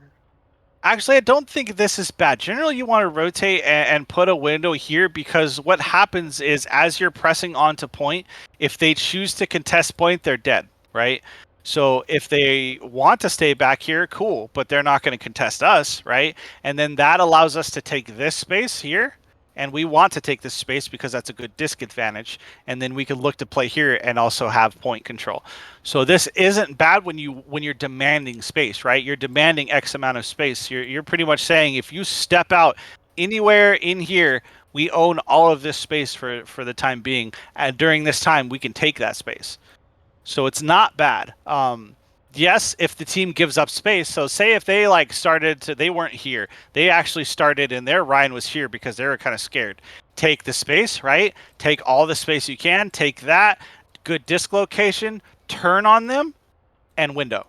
Actually, I don't think this is bad. Generally, you want to rotate and put a window here because what happens is as you're pressing onto point, if they choose to contest point, they're dead, right? So if they want to stay back here, cool, but they're not going to contest us, right? And then that allows us to take this space here, and we want to take this space because that's a good disc advantage, and then we can look to play here and also have point control. So this isn't bad when you're demanding space, right? You're demanding X amount of space. You're pretty much saying if you step out anywhere in here, we own all of this space for the time being, and during this time we can take that space. So it's not bad. Yes, if the team gives up space. So say if they they weren't here. They actually started and their Ryan was here because they were kind of scared. Take the space, right? Take all the space you can. Take that. Good disc location. Turn on them and window.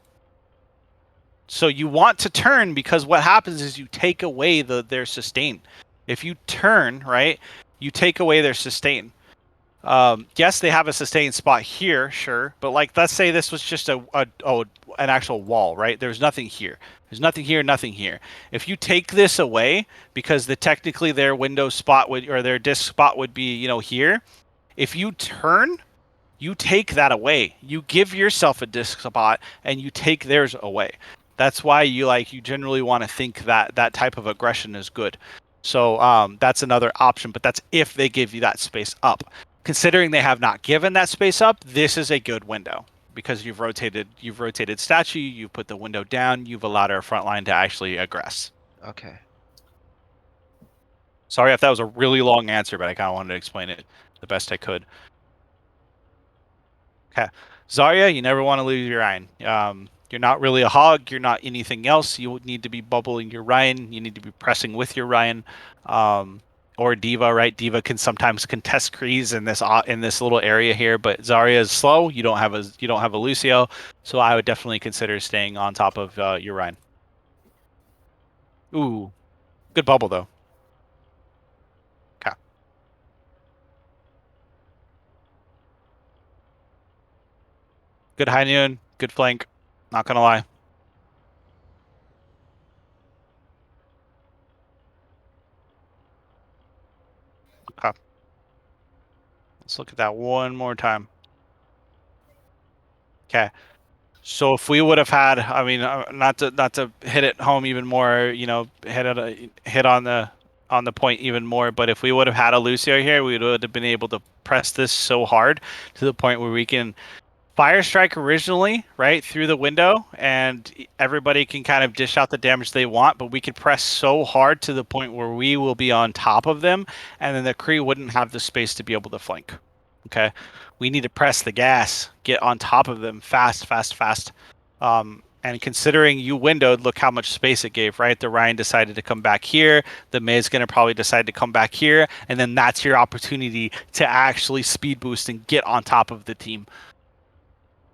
So you want to turn because what happens is you take away their sustain. If you turn, right, you take away their sustain. Yes, they have a sustained spot here, sure, but like let's say this was just an actual wall, right? There's nothing here. There's nothing here, nothing here. If you take this away, because technically their window spot would or their disc spot would be here. If you turn, you take that away. You give yourself a disc spot and you take theirs away. That's why you generally want to think that that type of aggression is good. So that's another option, but that's if they give you that space up. Considering they have not given that space up, this is a good window because you've rotated statue, you've put the window down, you've allowed our front line to actually aggress. Okay. Sorry if that was a really long answer, but I kind of wanted to explain it the best I could. Okay. Zarya, you never want to lose your Ryan. You're not really a hog. You're not anything else. You need to be bubbling your Ryan. You need to be pressing with your Ryan. Or Diva, right? Diva can sometimes contest Kreese in this little area here, but Zarya is slow. You don't have a Lucio, so I would definitely consider staying on top of your Ryan. Ooh, good bubble though. Okay. Good high noon. Good flank. Not gonna lie. Okay. Let's look at that one more time. Okay. So if we would have had, I mean, not to hit it home even more, hit on the point even more, but if we would have had a Lucio here, we would have been able to press this so hard to the point where we can fire strike originally, right, through the window, and everybody can kind of dish out the damage they want, but we could press so hard to the point where we will be on top of them, and then the Kree wouldn't have the space to be able to flank. Okay, we need to press the gas, get on top of them fast. And considering you windowed, look how much space it gave, right? The Ryan decided to come back here. The May's going to probably decide to come back here. And then that's your opportunity to actually speed boost and get on top of the team.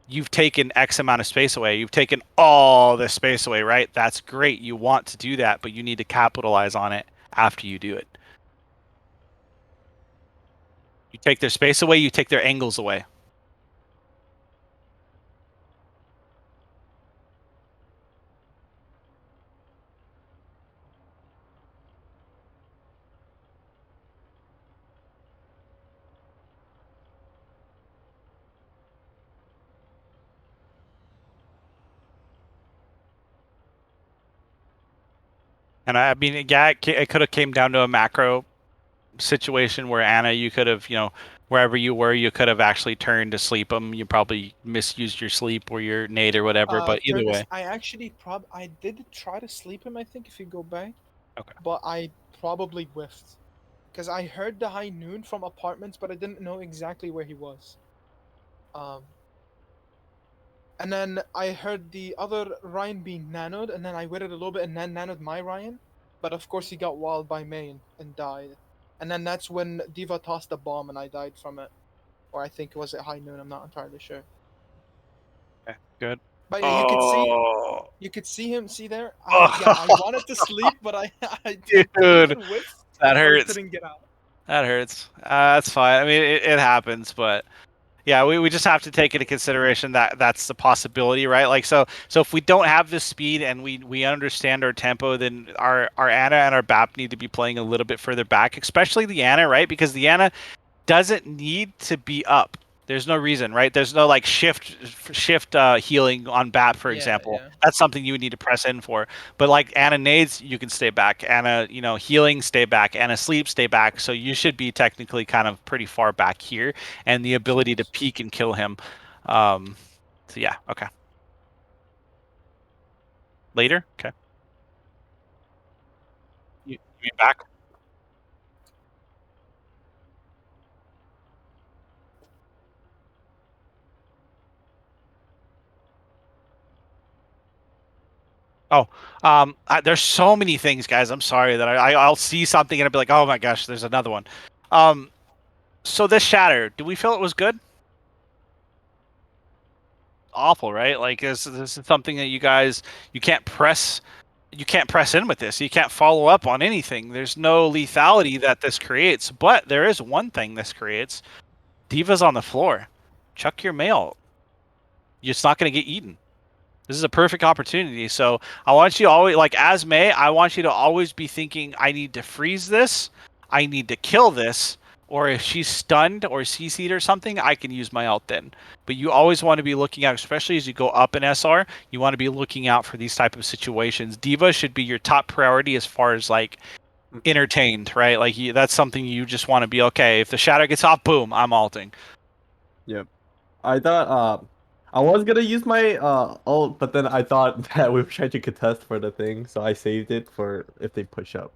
You've taken X amount of space away. You've taken all the space away, right? That's great. You want to do that, but you need to capitalize on it after you do it. You take their space away, you take their angles away. And I mean, yeah, it could have came down to a macro situation where Anna, you could have, wherever you were, you could have actually turned to sleep them. You probably misused your sleep or your nade or whatever. But either way, I actually I did try to sleep him. I think if you go back, okay. But I probably whiffed because I heard the high noon from apartments, but I didn't know exactly where he was. And then I heard the other Ryan being nanoed, and then I waited a little bit and then nanoed my Ryan, but of course he got walled by May and died. And then that's when Diva tossed a bomb and I died from it. Or I think it was at high noon, I'm not entirely sure. Okay, good. But yeah, you could see him, see there? I wanted to sleep, but I Dude, whiffed that hurts. couldn't get out. That hurts. That's fine. I mean, it happens, but yeah, we just have to take into consideration that that's the possibility, right? Like, so if we don't have the speed and we understand our tempo, then our Ana and our BAP need to be playing a little bit further back, especially the Ana, right? Because the Ana doesn't need to be up. There's no reason, right? There's no like shift healing on BAP, for example. Yeah. That's something you would need to press in for. But like Ana nades, you can stay back. Ana, healing, stay back. Ana sleep, stay back. So you should be technically kind of pretty far back here, and the ability to peek and kill him. So yeah, okay. Later, okay. You mean back? Oh, there's so many things, guys. I'm sorry that I'll see something and I'll be like, oh my gosh, there's another one. So this shatter, do we feel it was good? Awful, right? Like this is something that you can't press in with this. You can't follow up on anything. There's no lethality that this creates, but there is one thing this creates. Diva's on the floor. Chuck your mail. It's not going to get eaten. This is a perfect opportunity. So I want you always, like as May, I want you to always be thinking, I need to freeze this, I need to kill this, or if she's stunned or CC'd or something, I can use my ult then. But you always want to be looking out, especially as you go up in SR, you want to be looking out for these type of situations. Diva should be your top priority as far as like entertained, right? Like that's something you just want to be okay. If the shadow gets off, boom, I'm ulting. Yep. I thought I was gonna use my ult, but then I thought that we were trying to contest for the thing, so I saved it for if they push up.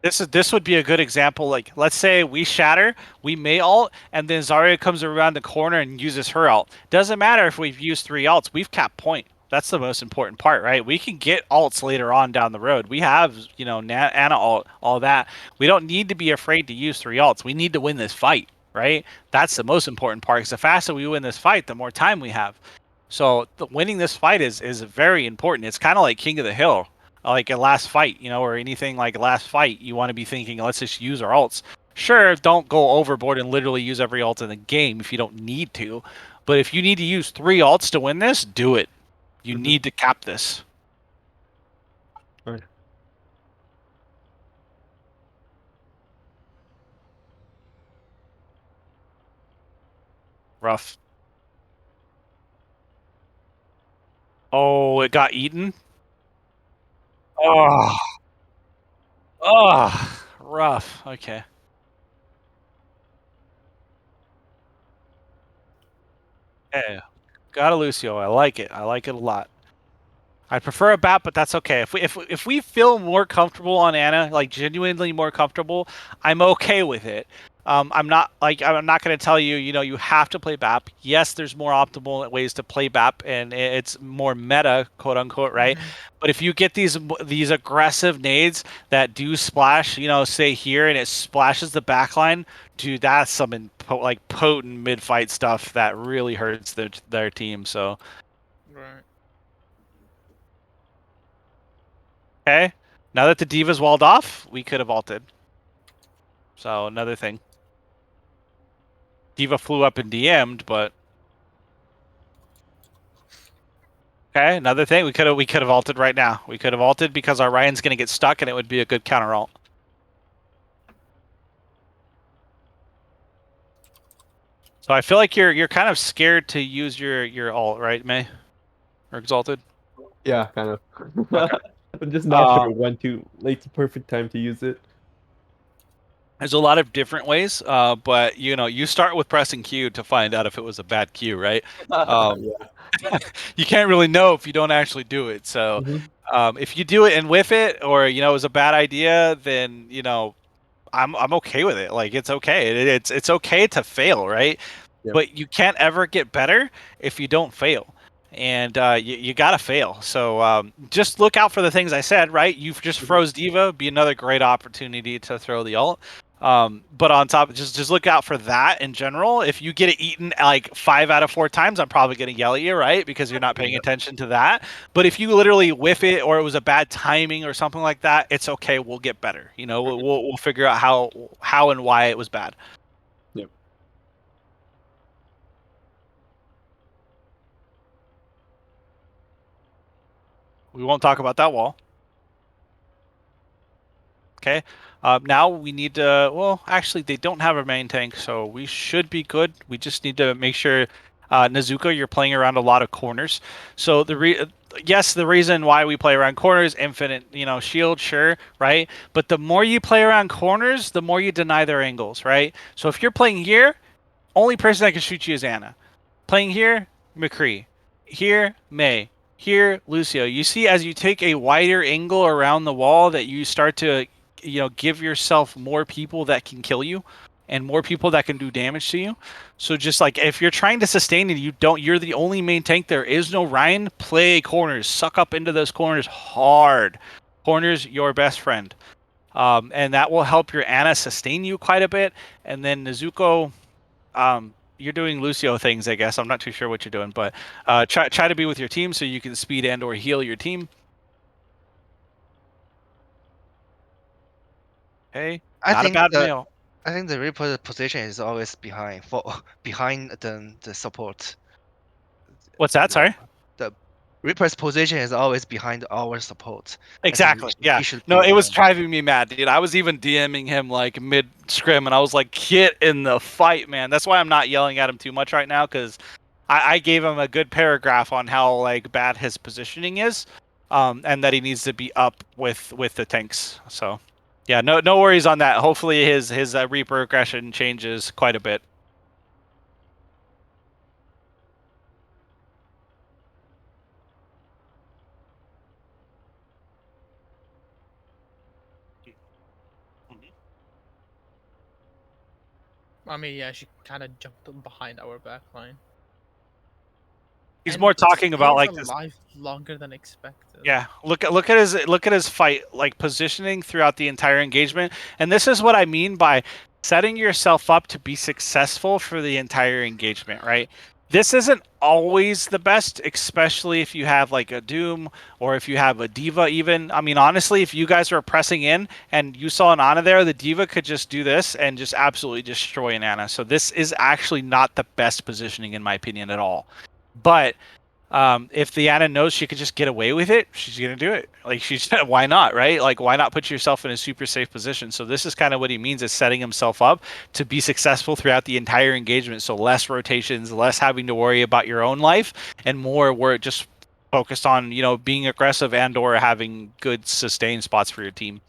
This would be a good example. Like, let's say we shatter, we may ult, and then Zarya comes around the corner and uses her ult. Doesn't matter if we've used 3 ults, we've capped point. That's the most important part, right? We can get ults later on down the road. We have, you know, Ana ult, all that. We don't need to be afraid to use 3 ults. We need to win this fight, right? That's the most important part. Because the faster we win this fight, the more time we have. So winning this fight is very important. It's kind of like King of the Hill, like a last fight, you know, or anything like a last fight. You want to be thinking, let's just use our ults. Sure, don't go overboard and literally use every ult in the game if you don't need to. But if you need to use 3 ults to win this, do it. You need to cap this. Right. Rough. Oh, it got eaten. Oh. Oh, rough. Okay. Hey, got a Lucio. I like it. I like it a lot. I prefer a bat, but that's okay. If we feel more comfortable on Ana, like genuinely more comfortable, I'm okay with it. I'm not going to tell you, you know, you have to play BAP. Yes, there's more optimal ways to play BAP, and it's more meta, quote unquote, right? But if you get these aggressive nades that do splash, you know, say here, and it splashes the backline, dude, that's some like potent mid fight stuff that really hurts their team. So. Right. Okay, now that the Diva's walled off, we could have ulted. So another thing. Diva flew up and DM'd, but okay, another thing. We could have ulted right now. We could have ulted because our Ryan's gonna get stuck, and it would be a good counter ult. So I feel like you're kind of scared to use your ult, right, May? Or Exalted? Yeah, kind of. Okay. I'm just not sure when to like the perfect time to use it. There's a lot of different ways, but you know, you start with pressing Q to find out if it was a bad Q, right? Yeah. You can't really know if you don't actually do it. So if you do it and whiff it, or you know, it was a bad idea, then you know, I'm okay with it. Like it's okay. It's okay to fail, right? Yep. But you can't ever get better if you don't fail. And you gotta fail. So just look out for the things I said, right? You've just froze Diva, be another great opportunity to throw the ult. But on top, just look out for that in general. If you get it eaten like 5 out of 4 times, I'm probably gonna yell at you, right? Because you're not paying attention to that. But if you literally whiff it, or it was a bad timing or something like that, it's okay. We'll get better. You know, we'll figure out how and why it was bad. Yep. We won't talk about that wall. Okay. Now we need to. Well, actually, they don't have a main tank, so we should be good. We just need to make sure, Nezuko, you're playing around a lot of corners. So the reason why we play around corners, infinite, you know, shield, sure, right? But the more you play around corners, the more you deny their angles, right? So if you're playing here, only person that can shoot you is Ana. Playing here, McCree. Here, May. Here, Lucio. You see, as you take a wider angle around the wall, that you start to, you know, give yourself more people that can kill you and more people that can do damage to you. So just like if you're trying to sustain and you're the only main tank, there is no Ryan, play corners, suck up into those corners hard. Corners, your best friend. And that will help your Ana sustain you quite a bit. And then Nezuko, you're doing Lucio things, I guess. I'm not too sure what you're doing, but try to be with your team so you can speed and or heal your team. Okay, I not a think bad mail. I think the Reaper position is always behind behind the support. What's that? Sorry. The Reaper's position is always behind our support. Exactly. He Yeah. should No, be it was driving me mad, dude. I was even DMing him like mid scrim, and I was like, "Get in the fight, man." That's why I'm not yelling at him too much right now, because I gave him a good paragraph on how like bad his positioning is, and that he needs to be up with the tanks. So, yeah, no worries on that. Hopefully his Reaper aggression changes quite a bit. I mean, yeah, she kind of jumped up behind our back line. He's And more talking about stays like this. alive longer than expected. Yeah, look at his fight, like positioning throughout the entire engagement. And this is what I mean by setting yourself up to be successful for the entire engagement, right? This isn't always the best, especially if you have like a Doom or if you have a Diva even. I mean, honestly, if you guys were pressing in and you saw an Ana there, the Diva could just do this and just absolutely destroy an Ana. So this is actually not the best positioning in my opinion at all. But if the Ana knows she could just get away with it, she's gonna do it. Like she's why not, right? Like why not put yourself in a super safe position? So this is kind of what he means is setting himself up to be successful throughout the entire engagement. So less rotations, less having to worry about your own life, and more where just focused on being aggressive and or having good sustain spots for your team.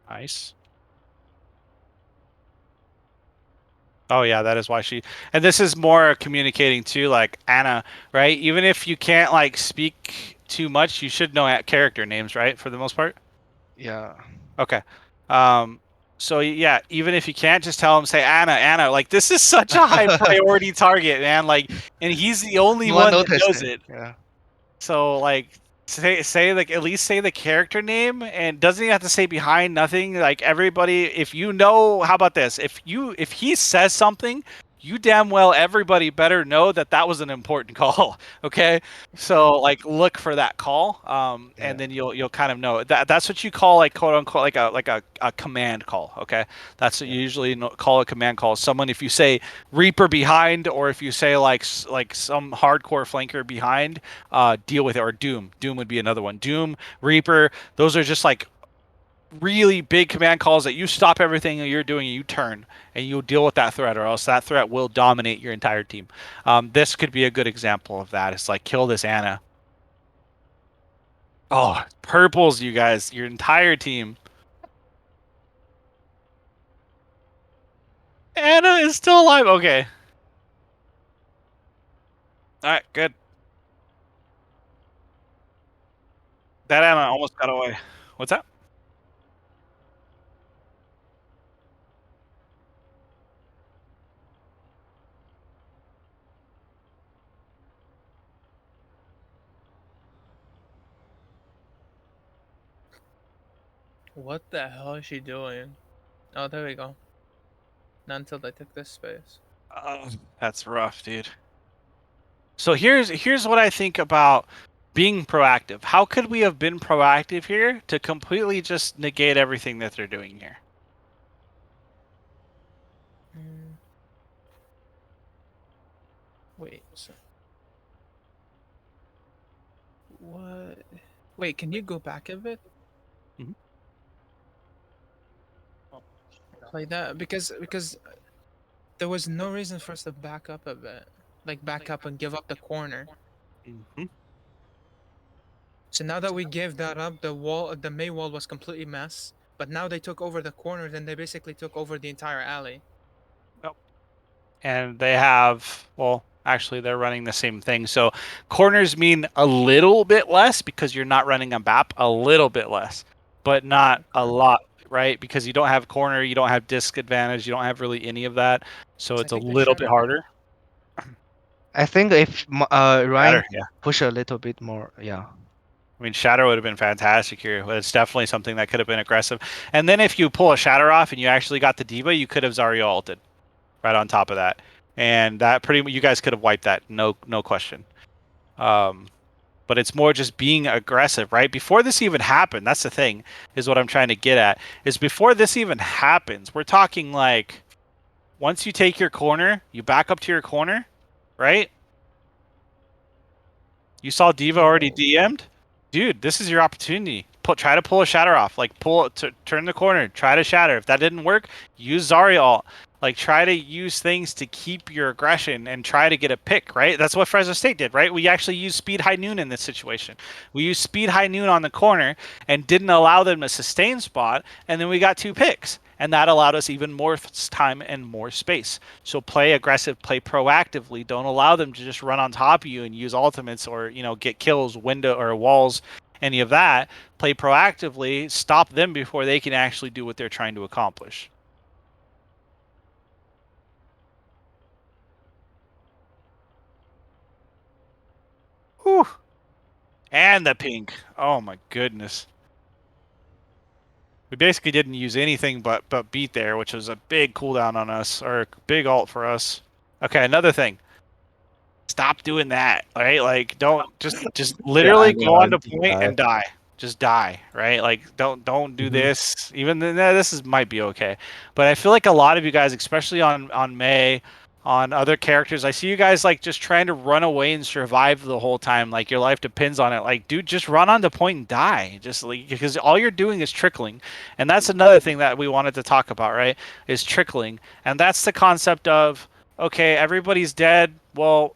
Nice. Oh yeah, that is why she. And this is more communicating too, like Ana, right? Even if you can't like speak too much, you should know character names, right? For the most part. Yeah. Okay. So yeah, even if you can't, just tell him, say Ana. Like this is such a high priority target, man. Like, and he's the only No one one that noticed knows it. it. Yeah. So like say like at least say the character name, and doesn't even have to say behind nothing. Like everybody, if you know, how about this? If he says something, you damn well everybody better know that that was an important call. Okay, so like look for that call, and then you'll kind of know that's what you call like quote unquote like a command call. Okay, that's what you usually call a command call. Someone, if you say Reaper behind, or if you say like some hardcore flanker behind, deal with it. Or Doom would be another one. Doom, Reaper, those are just like really big command calls that you stop everything that you're doing and you turn and you deal with that threat, or else that threat will dominate your entire team. This could be a good example of that. It's like, kill this Ana. Oh, purples, you guys, your entire team. Ana is still alive. Okay. All right, good. That Ana almost got away. What's that? What the hell is she doing? Oh, there we go. Not until they took this space. That's rough, dude. So here's what I think about being proactive. How could we have been proactive here to completely just negate everything that they're doing here? Wait. So... What? Wait, can you go back a bit? Mhm. Like that, because there was no reason for us to back up a bit, like back up and give up the corner. Mm-hmm. So now that we gave that up, the main wall was completely mess. But now they took over the corner, then they basically took over the entire alley. And they have, well, actually they're running the same thing. So corners mean a little bit less because you're not running a BAP, a little bit less, but not a lot, right? Because you don't have corner, you don't have disc advantage, you don't have really any of that. So I it's a think they little should bit have. harder. I think if Ryan Shatter, yeah. push a little bit more, yeah. I mean, Shatter would have been fantastic here. But it's definitely something that could have been aggressive. And then if you pull a Shatter off and you actually got the Diva, you could have Zarya ulted right on top of that, and that you guys could have wiped that, no question. But it's more just being aggressive, right? Before this even happened, that's the thing, is what I'm trying to get at, is before this even happens, we're talking like, once you take your corner, you back up to your corner, right? You saw Diva already DM'd? Dude, this is your opportunity. Try to pull a shatter off. Like, turn the corner, try to shatter. If that didn't work, use Zarya ult. Like, try to use things to keep your aggression and try to get a pick, right? That's what Fresno State did, right? We actually used Speed High Noon in this situation. We used Speed High Noon on the corner and didn't allow them to sustain spot, and then we got 2 picks. And that allowed us even more time and more space. So play aggressive, play proactively. Don't allow them to just run on top of you and use ultimates or, get kills, window or walls, any of that. Play proactively, stop them before they can actually do what they're trying to accomplish. Whew. And the pink. Oh my goodness. We basically didn't use anything but beat there, which was a big cooldown on us, or a big ult for us. Okay, another thing. Stop doing that, right? Like, don't just literally go on to point and die. Just die, right? Like, don't do this. Even then, this might be okay, but I feel like a lot of you guys, especially on May, on other characters, I see you guys like just trying to run away and survive the whole time, like your life depends on it. Like, dude, just run on the point and die, just like, because all you're doing is trickling, and that's another thing that we wanted to talk about, right? Is trickling, and that's the concept of, okay, everybody's dead. Well,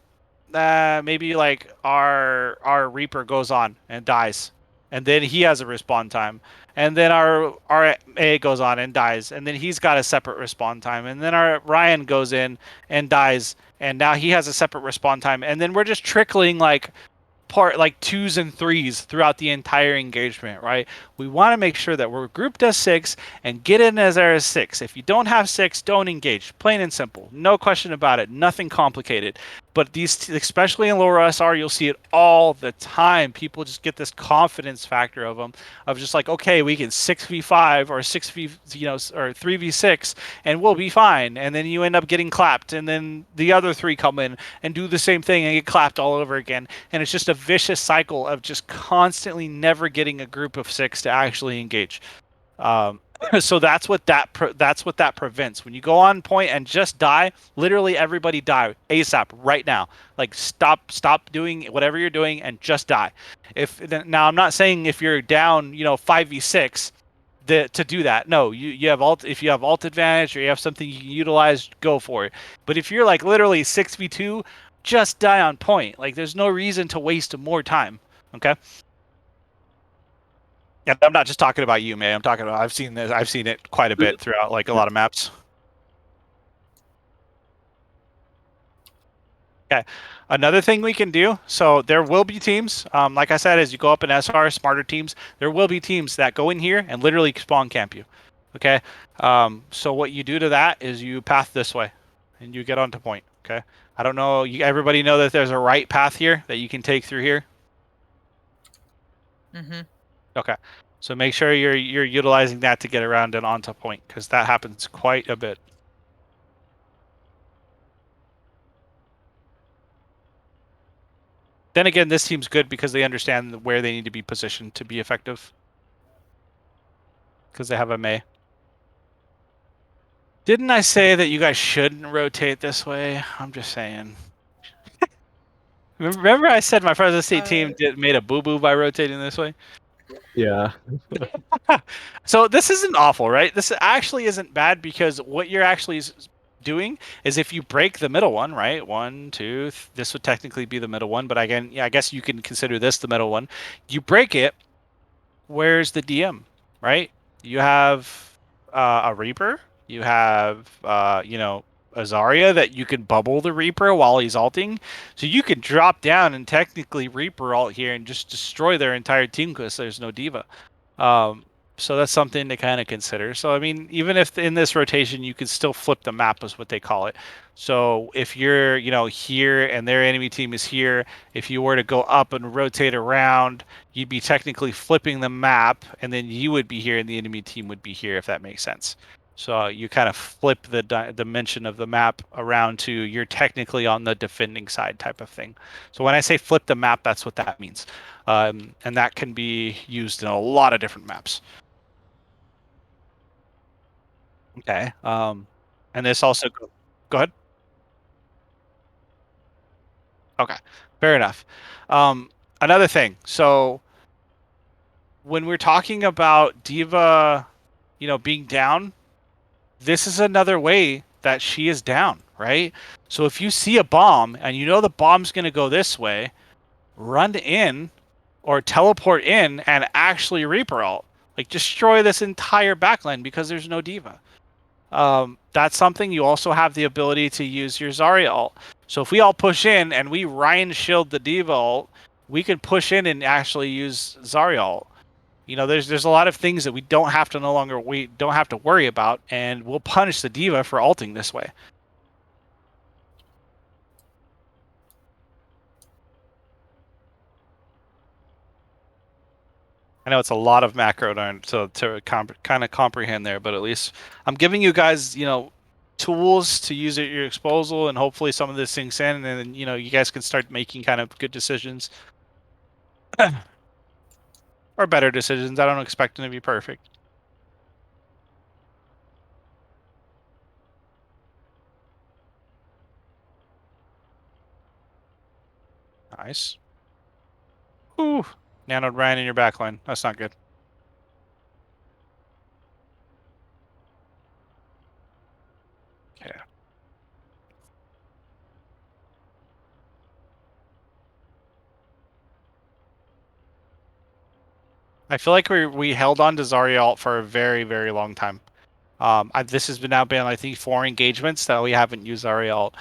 maybe like our Reaper goes on and dies, and then he has a respawn time, and then our A goes on and dies, and then he's got a separate respawn time, and then our Ryan goes in and dies, and now he has a separate respawn time, and then we're just trickling like like 2s and 3s throughout the entire engagement, right? We want to make sure that we're grouped as 6 and get in as there is 6. If you don't have 6, don't engage. Plain and simple. No question about it. Nothing complicated. But these, especially in lower SR, you'll see it all the time. People just get this confidence factor of them, of just like, okay, we can 6v5 or 6v, or 3v6, and we'll be fine. And then you end up getting clapped, and then the other 3 come in and do the same thing and get clapped all over again. And it's just a vicious cycle of just constantly never getting a group of 6 to actually engage. So that's what that prevents. When you go on point and just die, literally everybody die ASAP right now. Like, stop doing whatever you're doing and just die. Now I'm not saying if you're down 5v6 to do that. No, you have ult. If you have ult advantage or you have something you can utilize, go for it. But if you're like literally 6v2, just die on point. Like, there's no reason to waste more time. Okay. And I'm not just talking about you, May. I'm talking about, I've seen this. I've seen it quite a bit throughout like a lot of maps. Okay. Another thing we can do, so there will be teams, like I said, as you go up in SR, smarter teams, there will be teams that go in here and literally spawn camp you. Okay. So what you do to that is you path this way and you get onto point. Okay. I don't know. Everybody know that there's a right path here that you can take through here? Mm-hmm. Okay. So make sure you're utilizing that to get around and onto point, because that happens quite a bit. Then again, this team's good because they understand where they need to be positioned to be effective. Because they have a May. Didn't I say that you guys shouldn't rotate this way? I'm just saying. Remember I said my Fresno State team made a boo-boo by rotating this way? Yeah. So this isn't awful, right? This actually isn't bad, because what you're actually doing is, if you break the middle one, right? 1, 2, this would technically be the middle one, but again, yeah, I guess you can consider this the middle one. You break it, where's the DM, right? You have a Reaper, you have a Zarya that you can bubble the Reaper while he's ulting, so you can drop down and technically Reaper ult here and just destroy their entire team because there's no Diva. So that's something to kind of consider. So I mean, even if in this rotation you could still flip the map, is what they call it. So if you're, here and their enemy team is here, if you were to go up and rotate around, you'd be technically flipping the map, and then you would be here and the enemy team would be here, if that makes sense. So you kind of flip the dimension of the map around to you're technically on the defending side type of thing. So when I say flip the map, that's what that means. And that can be used in a lot of different maps. Okay. And this also go ahead. Okay. Fair enough. Another thing. So when we're talking about Diva, being down, this is another way that she is down, right? So if you see a bomb and you know the bomb's going to go this way, run in or teleport in and actually Reaper ult. Like destroy this entire backline because there's no Diva. That's something. You also have the ability to use your Zarya ult. So if we all push in and we Ryan shield the Diva ult, we can push in and actually use Zarya ult. There's a lot of things that we don't have to worry about, and we'll punish the Diva for ulting this way. I know it's a lot of macro to kind of comprehend there, but at least I'm giving you guys, tools to use at your disposal, and hopefully some of this sinks in, and then you guys can start making kind of good decisions or better decisions. I don't expect them to be perfect. Nice. Ooh, nanoed Ryan in your backline. That's not good. Okay. I feel like we held on to Zarya ult for a very, very long time. This has now been, I think, 4 engagements that we haven't used Zarya ult.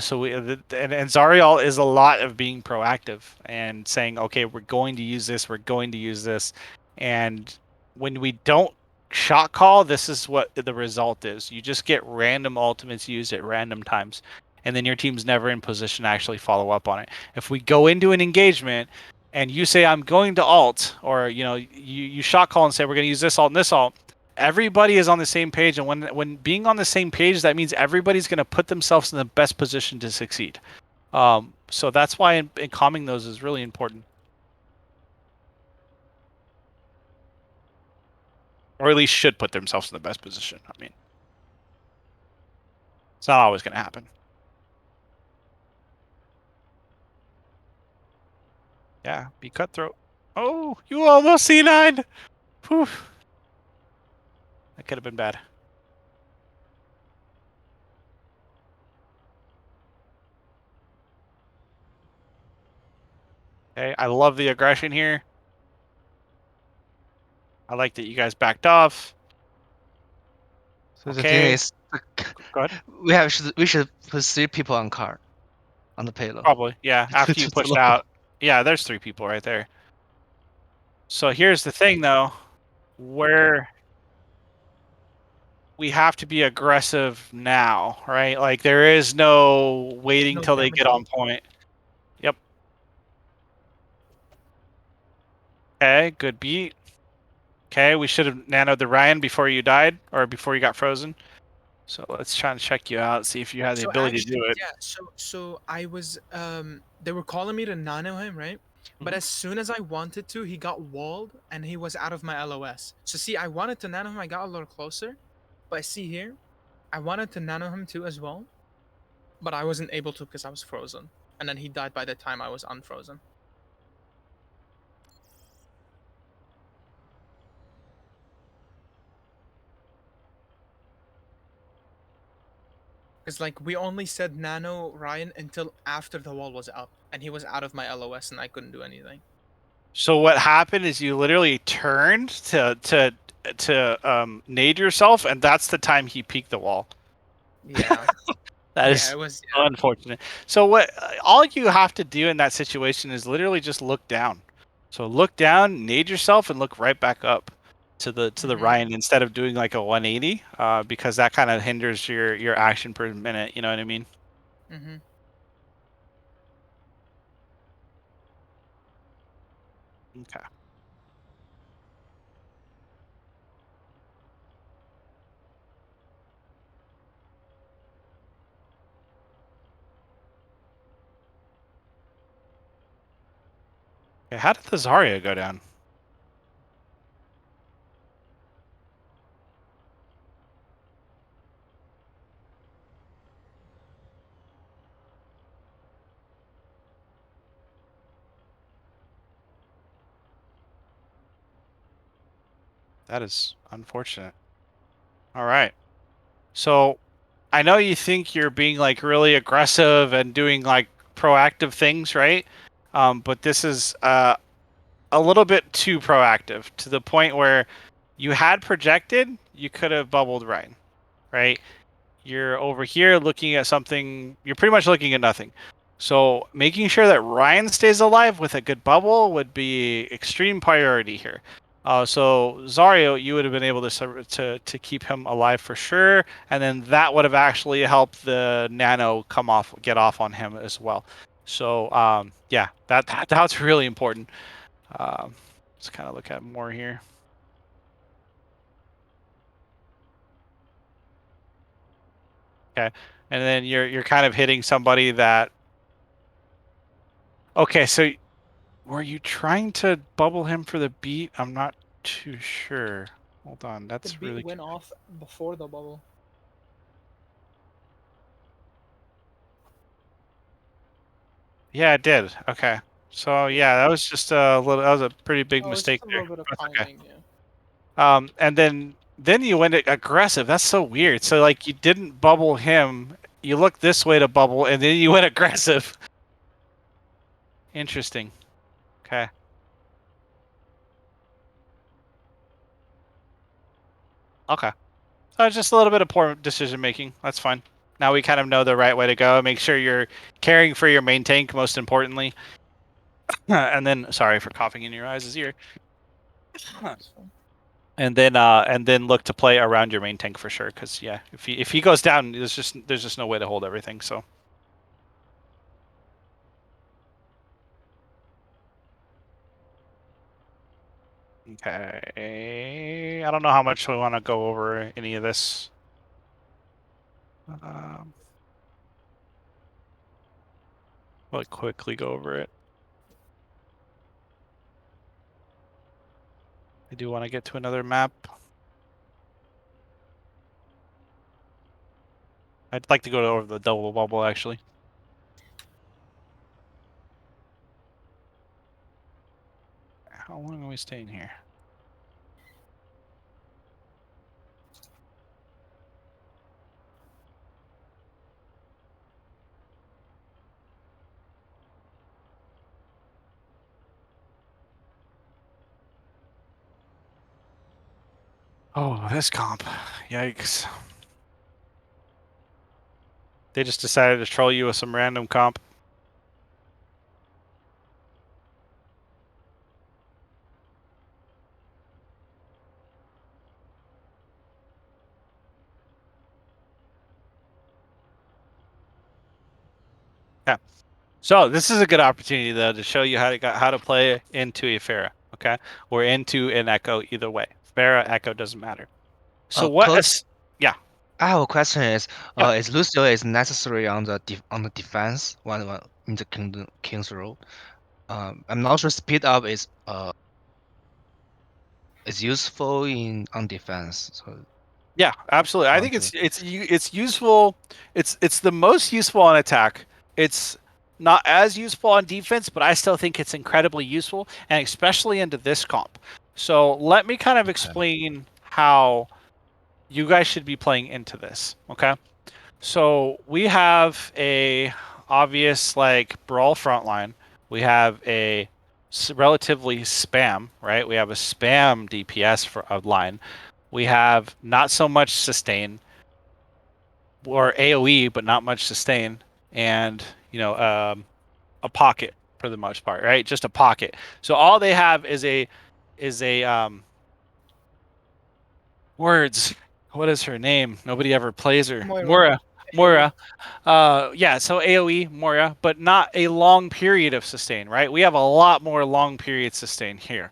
So and Zarya ult is a lot of being proactive and saying, okay, we're going to use this, and when we don't shot call, this is what the result is. You just get random ultimates used at random times, and then your team's never in position to actually follow up on it. If we go into an engagement and you say I'm going to ult, or you shot call and say we're going to use this ult and this ult, everybody is on the same page, and when being on the same page, that means everybody's going to put themselves in the best position to succeed. So that's why in calming those is really important, or at least should put themselves in the best position. I mean, it's not always going to happen. Yeah, be cutthroat. Oh, you almost C9. Whew. That could have been bad. Okay, I love the aggression here. I like that you guys backed off. So the thing is, Go ahead. we should put 3 people on car, on the payload. Probably, yeah. After you Just pushed low. out, yeah, there's 3 people right there. So here's the thing, though, where we have to be aggressive now, right? Like there is no waiting till they get on point. Yep. Okay, good beat. Okay, we should have nanoed the Ryan before you died, or before you got frozen. So let's try and check you out, see if you have the ability to do it. Yeah, so I was they were calling me to nano him, right? But as soon as I wanted to, he got walled and he was out of my LOS. So see, I wanted to nano him, I got a little closer. But see here, I wanted to nano him too as well. But I wasn't able to because I was frozen. And then he died by the time I was unfrozen. Because like we only said nano Ryan until after the wall was up. And he was out of my LOS and I couldn't do anything. So what happened is you literally turned to nade yourself, and that's the time he peeked the wall. Yeah. That is it was unfortunate. So what all you have to do in that situation is literally just look down. So look down, nade yourself, and look right back up. to the Mhm. Ryan instead of doing like a 180, because that kind of hinders your action per minute. You know what I mean? Mm-hmm. Okay. Okay, how did the Zarya go down? That is unfortunate. All right. So I know you think you're being like really aggressive and doing like proactive things, right? But this is a little bit too proactive to the point where you had projected, you could have bubbled Ryan, right? You're over here looking at something, you're pretty much looking at nothing. So making sure that Ryan stays alive with a good bubble would be extreme priority here. So Zario, you would have been able to keep him alive for sure, and then that would have actually helped the nano get off on him as well. So yeah, that's really important. Let's kind of look at more here. Okay, and then you're kind of hitting somebody that. Okay, so were you trying to bubble him for the beat? I'm not too sure. Hold on, The that's beat really. went off before the bubble. Yeah, it did. Okay, so yeah, that was just a little. That was a pretty big Oh, it's mistake just a there. little bit of That's okay. timing, yeah. And then you went aggressive. That's so weird. So like you didn't bubble him. You looked this way to bubble, and then you went aggressive. Interesting. Okay. Okay. So it's just a little bit of poor decision making. That's fine. Now we kind of know the right way to go. Make sure you're caring for your main tank, most importantly. And then, sorry for coughing in your eyes' ear. It's fine. And then look to play around your main tank for sure. Because yeah, if he goes down, there's just no way to hold everything. So. Okay. I don't know how much we want to go over any of this. We'll quickly go over it. I do want to get to another map. I'd like to go over the double bubble actually. How long are we staying here? Oh, this comp. Yikes. They just decided to troll you with some random comp. Yeah. So this is a good opportunity though to show you how to play into a Pharah, okay? Or into an Echo either way. Pharah, Echo doesn't matter. So Coach, yeah. I have a question Yeah. is Lucio is necessary on the defense one in the King's role? I'm not sure speed up is useful in on defense. So Yeah, absolutely. I think want to it's useful. It's the most useful on attack. It's not as useful on defense, but I still think it's incredibly useful, and especially into this comp. So let me kind of explain how you guys should be playing into this. Okay. So we have a obvious like brawl frontline. We have a relatively spam, right? We have a spam DPS for a line. We have not so much sustain or AOE, but not much sustain, and a pocket for the most part, right? Just a pocket. So all they have is a Words. What is her name? Nobody ever plays her. Moira. Moira. Yeah, so AoE, Moira, but not a long period of sustain, right? We have a lot more long period sustain here.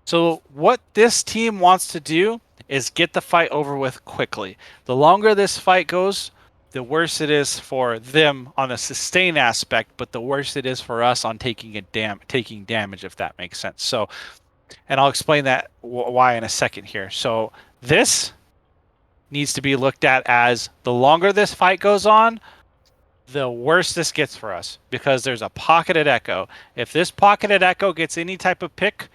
So what this team wants to do is get the fight over with quickly. The longer this fight goes, the worse it is for them on a sustain aspect, but the worse it is for us on taking damage, if that makes sense. So, and I'll explain that why in a second here. So this needs to be looked at as the longer this fight goes on, the worse this gets for us, because there's a pocketed echo. If this pocketed echo gets any type of pick,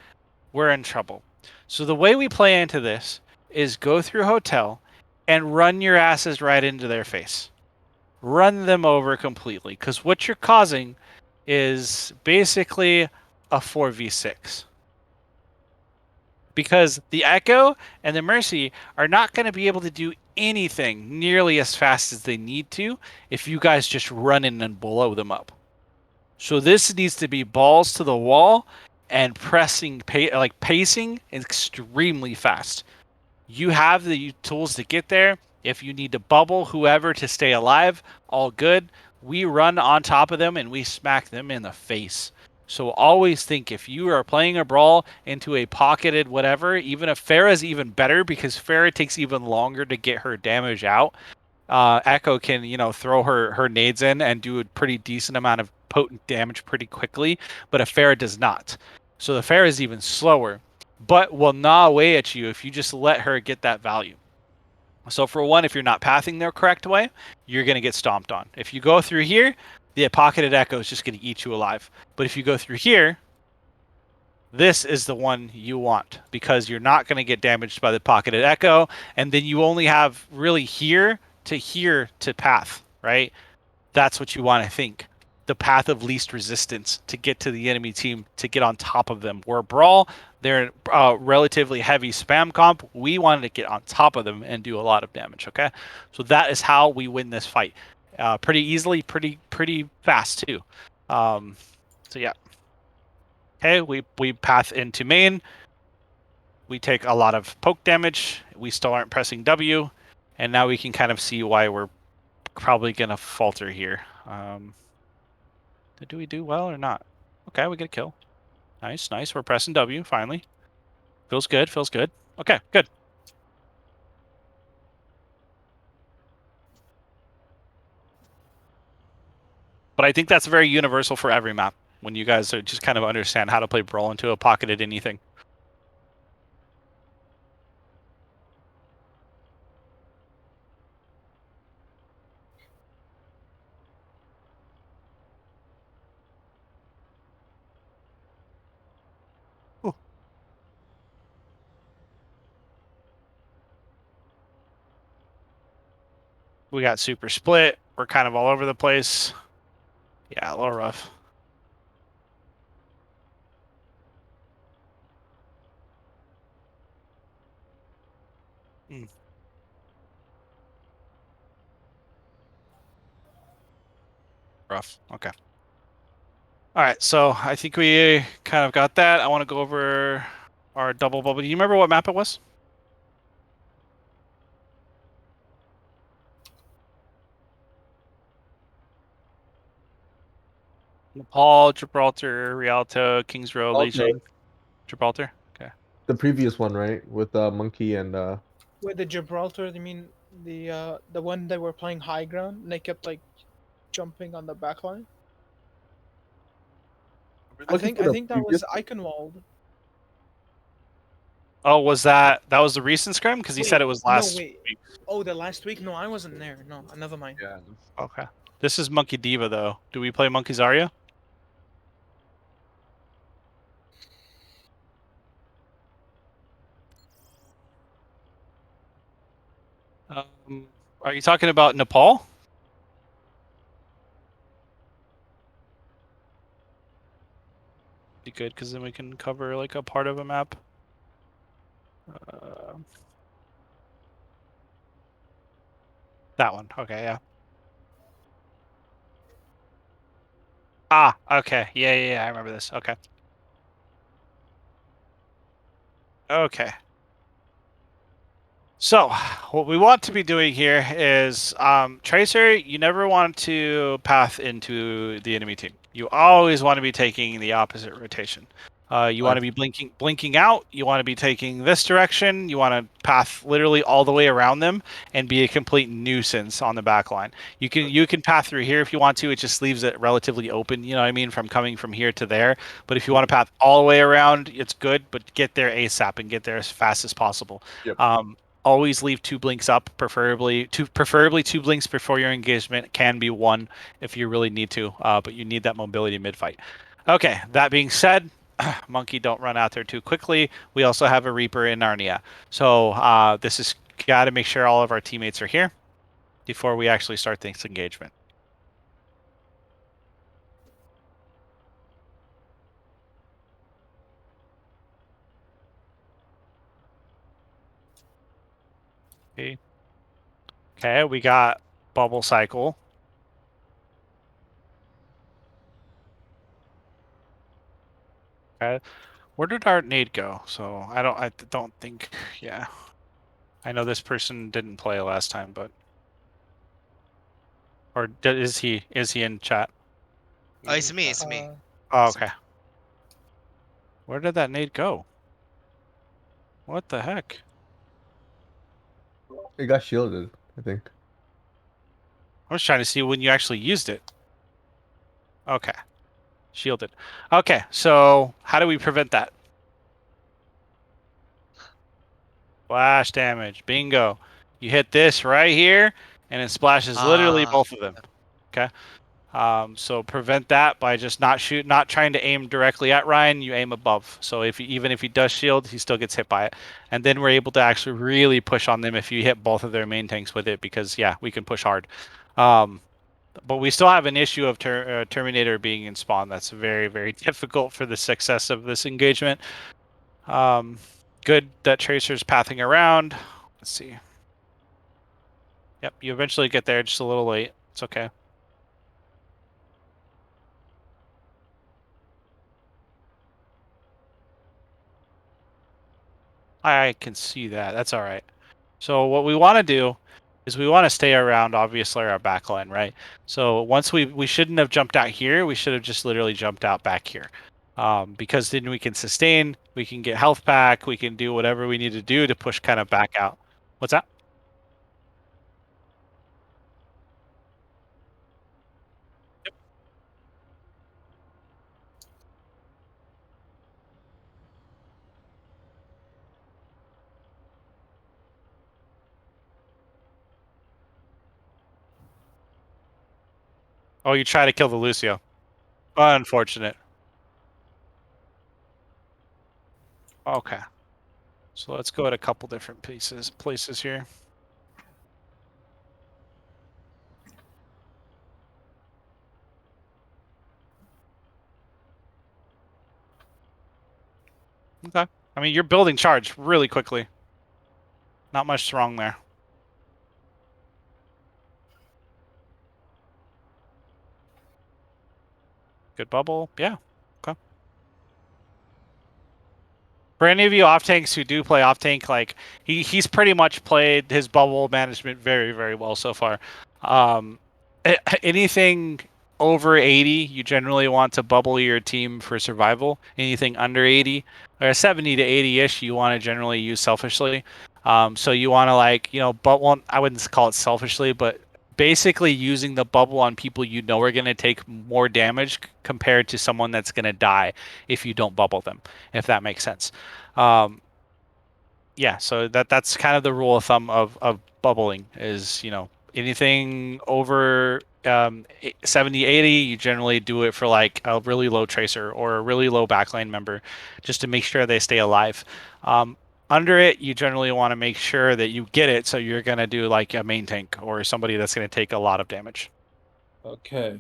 we're in trouble. So the way we play into this is go through hotel and run your asses right into their face. Run them over completely, because what you're causing is basically a 4v6. Because the Echo and the Mercy are not going to be able to do anything nearly as fast as they need to if you guys just run in and blow them up. So this needs to be balls to the wall and pacing extremely fast. You have the tools to get there. If you need to bubble whoever to stay alive, all good. We run on top of them and we smack them in the face. So always think, if you are playing a brawl into a pocketed whatever, even if Pharah's even better, because Pharah takes even longer to get her damage out. Echo can, throw her nades in and do a pretty decent amount of potent damage pretty quickly, but a Pharah does not. So the Pharah is even slower, but will gnaw away at you if you just let her get that value. So for one, if you're not pathing the correct way, you're going to get stomped on. If you go through here, the pocketed echo is just going to eat you alive. But if you go through here, this is the one you want, because you're not going to get damaged by the pocketed echo, and then you only have really here to path, right? That's what you want to think. The path of least resistance to get to the enemy team, to get on top of them. We're Brawl, they're relatively heavy spam comp. We wanted to get on top of them and do a lot of damage, okay? So that is how we win this fight. Pretty easily, pretty fast too. So yeah. Okay, we path into main. We take a lot of poke damage. We still aren't pressing W. And now we can kind of see why we're probably going to falter here. Do we do well or not? Okay, we get a kill. Nice. We're pressing W, finally. Feels good. Okay, good. But I think that's very universal for every map, when you guys are just kind of understand how to play Brawl into a pocketed anything. Ooh. We got super split. We're kind of all over the place. Yeah, a little rough. Rough. Okay. All right, so I think we kind of got that. I want to go over our double bubble. Do you remember what map it was? Nepal, Gibraltar, Rialto, Kings Row, Okay. Legion, Gibraltar. Okay. The previous one, right? With Monkey and With the Gibraltar, you mean the one that were playing high ground and they kept like jumping on the back line? I looking think for I the think that previous. was Eichenwald. Oh, was that was the recent scrim? Because he said it Wait, was no, last wait. week. Oh, the last week? No, I wasn't there. No, never mind. Yeah. Okay. This is Monkey Diva though. Do we play Monkey Zarya? Are you talking about Nepal? Be good, because then we can cover like a part of a map. That one. Okay, yeah. Ah, okay. Yeah, I remember this. Okay. Okay. So, what we want to be doing here is Tracer, you never want to path into the enemy team. You always want to be taking the opposite rotation. You want to be blinking out. You want to be taking this direction. You want to path literally all the way around them and be a complete nuisance on the back line. You can path through here if you want to. It just leaves it relatively open. You know what I mean, from coming from here to there. But if you want to path all the way around, it's good. But get there ASAP and get there as fast as possible. Yep. Always leave 2 blinks up, preferably 2 blinks before your engagement. Can be 1 if you really need to, but you need that mobility mid-fight. Okay, that being said, Monkey, don't run out there too quickly. We also have a Reaper in Narnia. So this is got to make sure all of our teammates are here before we actually start this engagement. Okay, we got Bubble Cycle. Okay, where did our nade go? So I don't think, yeah. I know this person didn't play last time, but or is he in chat? Oh, it's me. It's me. Oh, It's me. okay. Where did that nade go? What the heck? It got shielded, I think. I was trying to see when you actually used it. Okay. Shielded. Okay, so how do we prevent that? Splash damage. Bingo. You hit this right here, and it splashes literally both of them. Okay. So prevent that by just not trying to aim directly at Ryan. You aim above. So even if he does shield, he still gets hit by it. And then we're able to actually really push on them if you hit both of their main tanks with it, because yeah, we can push hard. But we still have an issue of Terminator being in spawn. That's very, very difficult for the success of this engagement. Good that Tracer's pathing around. Let's see. Yep, you eventually get there, just a little late. It's okay. I can see that. That's all right. So what we want to do is we want to stay around, obviously, our backline, right? So once we shouldn't have jumped out here. We should have just literally jumped out back here. Because then we can sustain, we can get health back, we can do whatever we need to do to push kind of back out. What's that? Oh, you try to kill the Lucio. Unfortunate. Okay. So let's go at a couple different places here. Okay. I mean, you're building charge really quickly. Not much wrong there. Good bubble. Yeah. Okay. For any of you off tanks who do play off tank, like he's pretty much played his bubble management very, very well so far. Anything over 80, you generally want to bubble your team for survival. Anything under 80 or 70 to 80-ish, you want to generally use selfishly. So you want to but I wouldn't call it selfishly, but basically using the bubble on people you know are going to take more damage compared to someone that's going to die if you don't bubble them, if that makes sense. Yeah, so that's kind of the rule of thumb of bubbling is, anything over 70, 80, you generally do it for like a really low tracer or a really low backline member just to make sure they stay alive. Under it, you generally want to make sure that you get it, so you're going to do like a main tank or somebody that's going to take a lot of damage. Okay.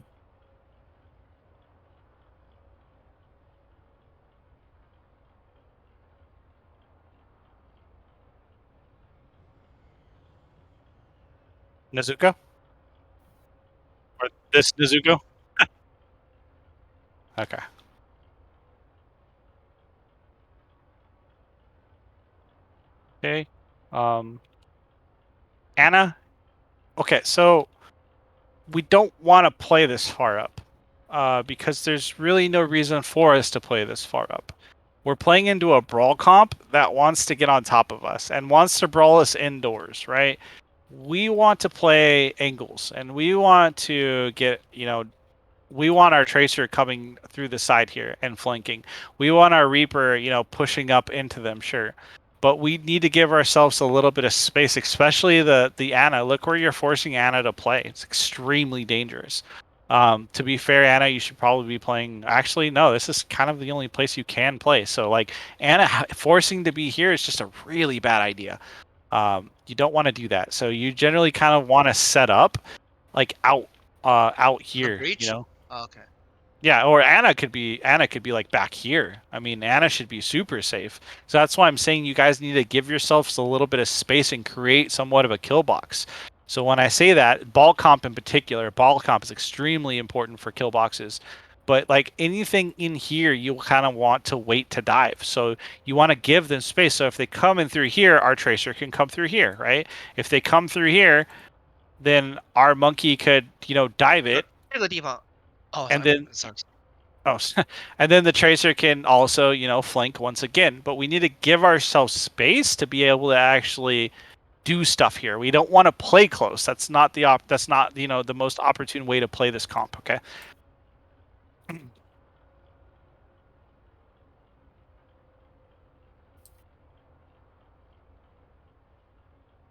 Nezuko? Or this Nezuko? Okay. Okay. Anna. Okay, so we don't want to play this far up because there's really no reason for us to play this far up. We're playing into a brawl comp that wants to get on top of us and wants to brawl us indoors, right? We want to play angles and we want to get, we want our tracer coming through the side here and flanking. We want our Reaper, pushing up into them, sure. But we need to give ourselves a little bit of space, especially the Ana. Look where you're forcing Ana to play. It's extremely dangerous. To be fair, Ana, you should probably be playing. Actually, no, this is kind of the only place you can play. So, like, Ana forcing to be here is just a really bad idea. You don't want to do that. So you generally kind of want to set up, like, out here, breach? Okay. Yeah, or Anna could be like back here. I mean, Anna should be super safe. So that's why I'm saying you guys need to give yourselves a little bit of space and create somewhat of a kill box. So when I say that, ball comp in particular, ball comp is extremely important for kill boxes. But like anything in here, you kind of want to wait to dive. So you want to give them space. So if they come in through here, our tracer can come through here, right? If they come through here, then our monkey could, dive it. 这个地方. Oh, And sorry. then Sorry. Oh, and then the tracer can also, flank once again. But we need to give ourselves space to be able to actually do stuff here. We don't want to play close. That's not the most opportune way to play this comp. Okay.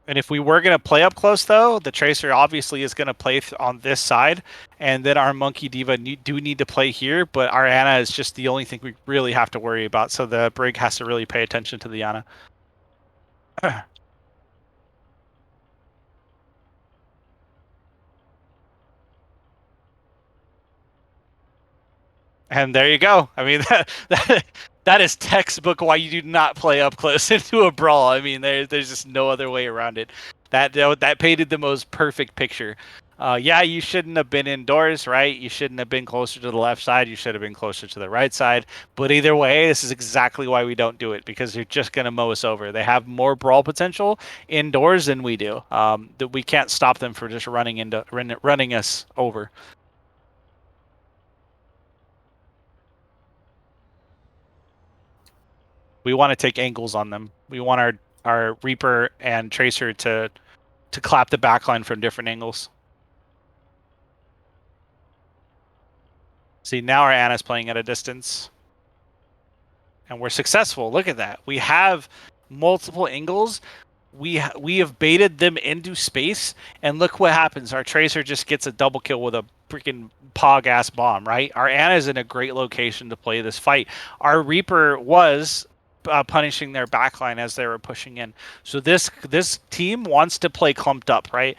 And if we were going to play up close, though, the tracer obviously is going to play on this side, and then our monkey diva do need to play here. But our Ana is just the only thing we really have to worry about. So the brig has to really pay attention to the Ana. And there you go. I mean, that is textbook why you do not play up close into a brawl. I mean, there's just no other way around it. That painted the most perfect picture. Yeah, you shouldn't have been indoors, right? You shouldn't have been closer to the left side. You should have been closer to the right side. But either way, this is exactly why we don't do it, because you're just going to mow us over. They have more brawl potential indoors than we do. That we can't stop them for just running us over. We want to take angles on them. We want our Reaper and Tracer to clap the backline from different angles. See, now our Ana's playing at a distance. And we're successful. Look at that. We have multiple angles. We have baited them into space, and look what happens. Our Tracer just gets a double kill with a freaking pog-ass bomb, right? Our Ana's in a great location to play this fight. Our Reaper was punishing their backline as they were pushing in. So this team wants to play clumped up, right?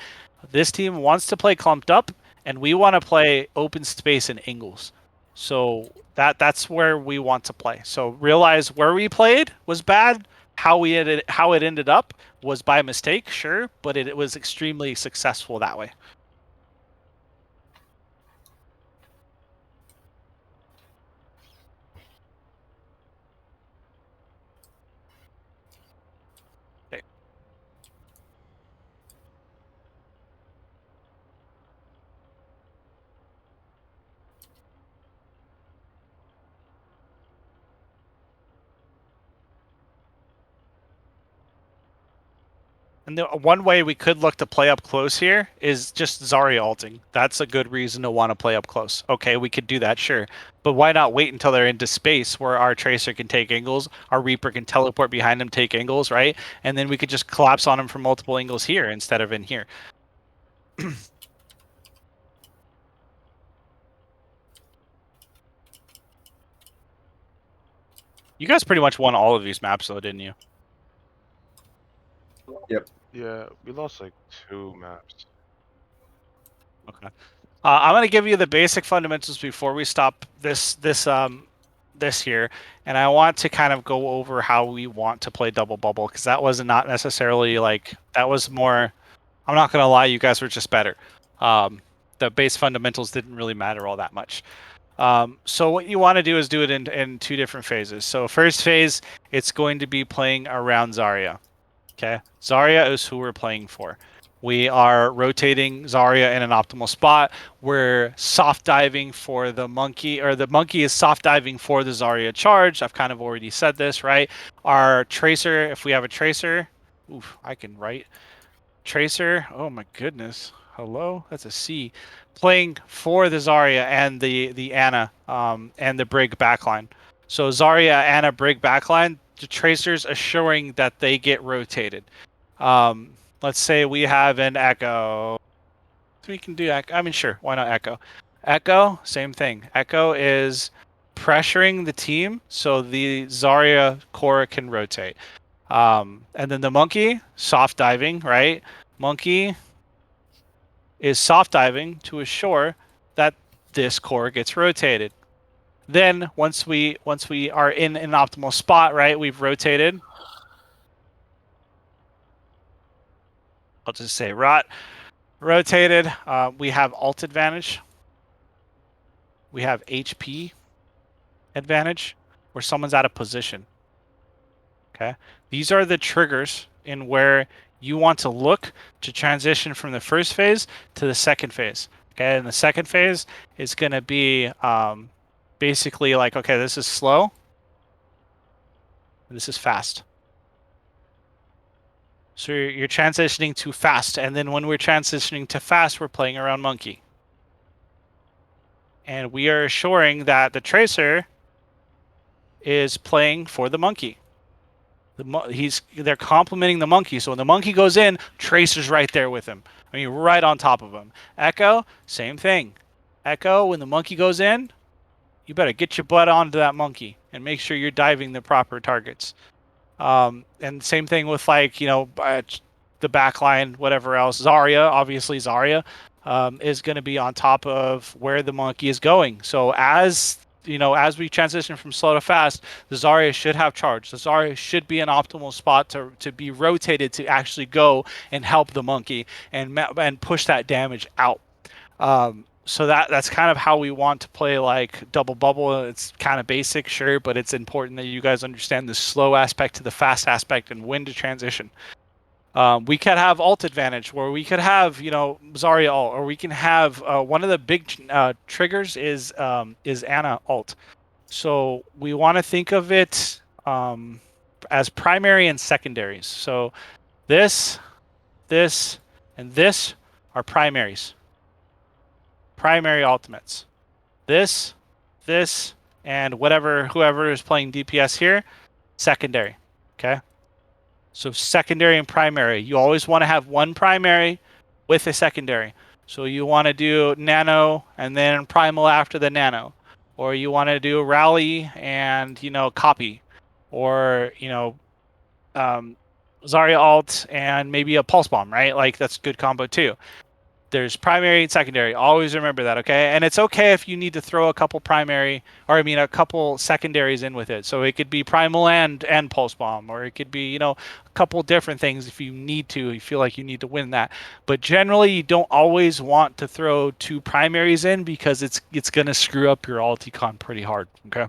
This team wants to play clumped up, and we want to play open space and angles. So that's where we want to play. So realize where we played was bad. How it ended up was by mistake, sure, but it was extremely successful that way. And the one way we could look to play up close here is just Zarya ulting. That's a good reason to want to play up close. Okay, we could do that, sure. But why not wait until they're into space where our Tracer can take angles, our Reaper can teleport behind them, take angles, right? And then we could just collapse on them from multiple angles here instead of in here. You guys pretty much won all of these maps, though, didn't you? Yep. Yeah, we lost like 2 maps. Okay. I'm gonna give you the basic fundamentals before we stop this here, and I want to kind of go over how we want to play double bubble, because that was not necessarily like, that was more. I'm not gonna lie, you guys were just better. The base fundamentals didn't really matter all that much. So what you want to do is do it in 2 different phases. So first phase, it's going to be playing around Zarya. Okay, Zarya is who we're playing for. We are rotating Zarya in an optimal spot. We're soft diving for the monkey, or the monkey is soft diving for the Zarya charge. I've kind of already said this, right? Our tracer, if we have a tracer, oof, I can write. Tracer, oh my goodness. Hello? That's a C. Playing for the Zarya and the Ana and the Brig backline. So Zarya, Ana, Brig backline, the tracers assuring that they get rotated. Let's say we have an Echo. We can do Echo. I mean, sure, why not Echo? Echo, same thing. Echo is pressuring the team so the Zarya core can rotate. And then the monkey, soft diving, right? Monkey is soft diving to assure that this core gets rotated. Then once we are in an optimal spot, right? We've rotated. I'll just say rotated. We have alt advantage. We have HP advantage where someone's out of position. Okay. These are the triggers in where you want to look to transition from the first phase to the second phase. Okay. And the second phase is going to be basically like, okay, this is slow. This is fast. So you're transitioning to fast. And then when we're transitioning to fast, we're playing around monkey. And we are assuring that the tracer is playing for the monkey. They're complementing the monkey. So when the monkey goes in, Tracer's right there with him. I mean, right on top of him. Echo, same thing. Echo, when the monkey goes in, you better get your butt onto that monkey and make sure you're diving the proper targets. And same thing with like, the backline, whatever else. Zarya, obviously Zarya, is going to be on top of where the monkey is going. So as we transition from slow to fast, the Zarya should have charge. The Zarya should be an optimal spot to be rotated to actually go and help the monkey and push that damage out. So that's kind of how we want to play like double bubble. It's kind of basic, sure, but it's important that you guys understand the slow aspect to the fast aspect and when to transition. We could have alt advantage where we could have, Zarya alt, or we can have one of the big triggers is Ana alt. So we want to think of it as primary and secondaries. So this, and this are primaries. Primary ultimates. This, and whoever is playing DPS here, secondary. Okay. So secondary and primary. You always want to have one primary with a secondary. So you want to do nano and then primal after the nano. Or you want to do rally and, copy. Or, Zarya alt and maybe a pulse bomb, right? Like that's a good combo too. There's primary and secondary. Always remember that, okay? And it's okay if you need to throw a couple secondaries in with it. So it could be primal and pulse bomb, or it could be, a couple different things if you need to. You feel like you need to win that. But generally, you don't always want to throw two primaries in because it's going to screw up your ulticon pretty hard, okay?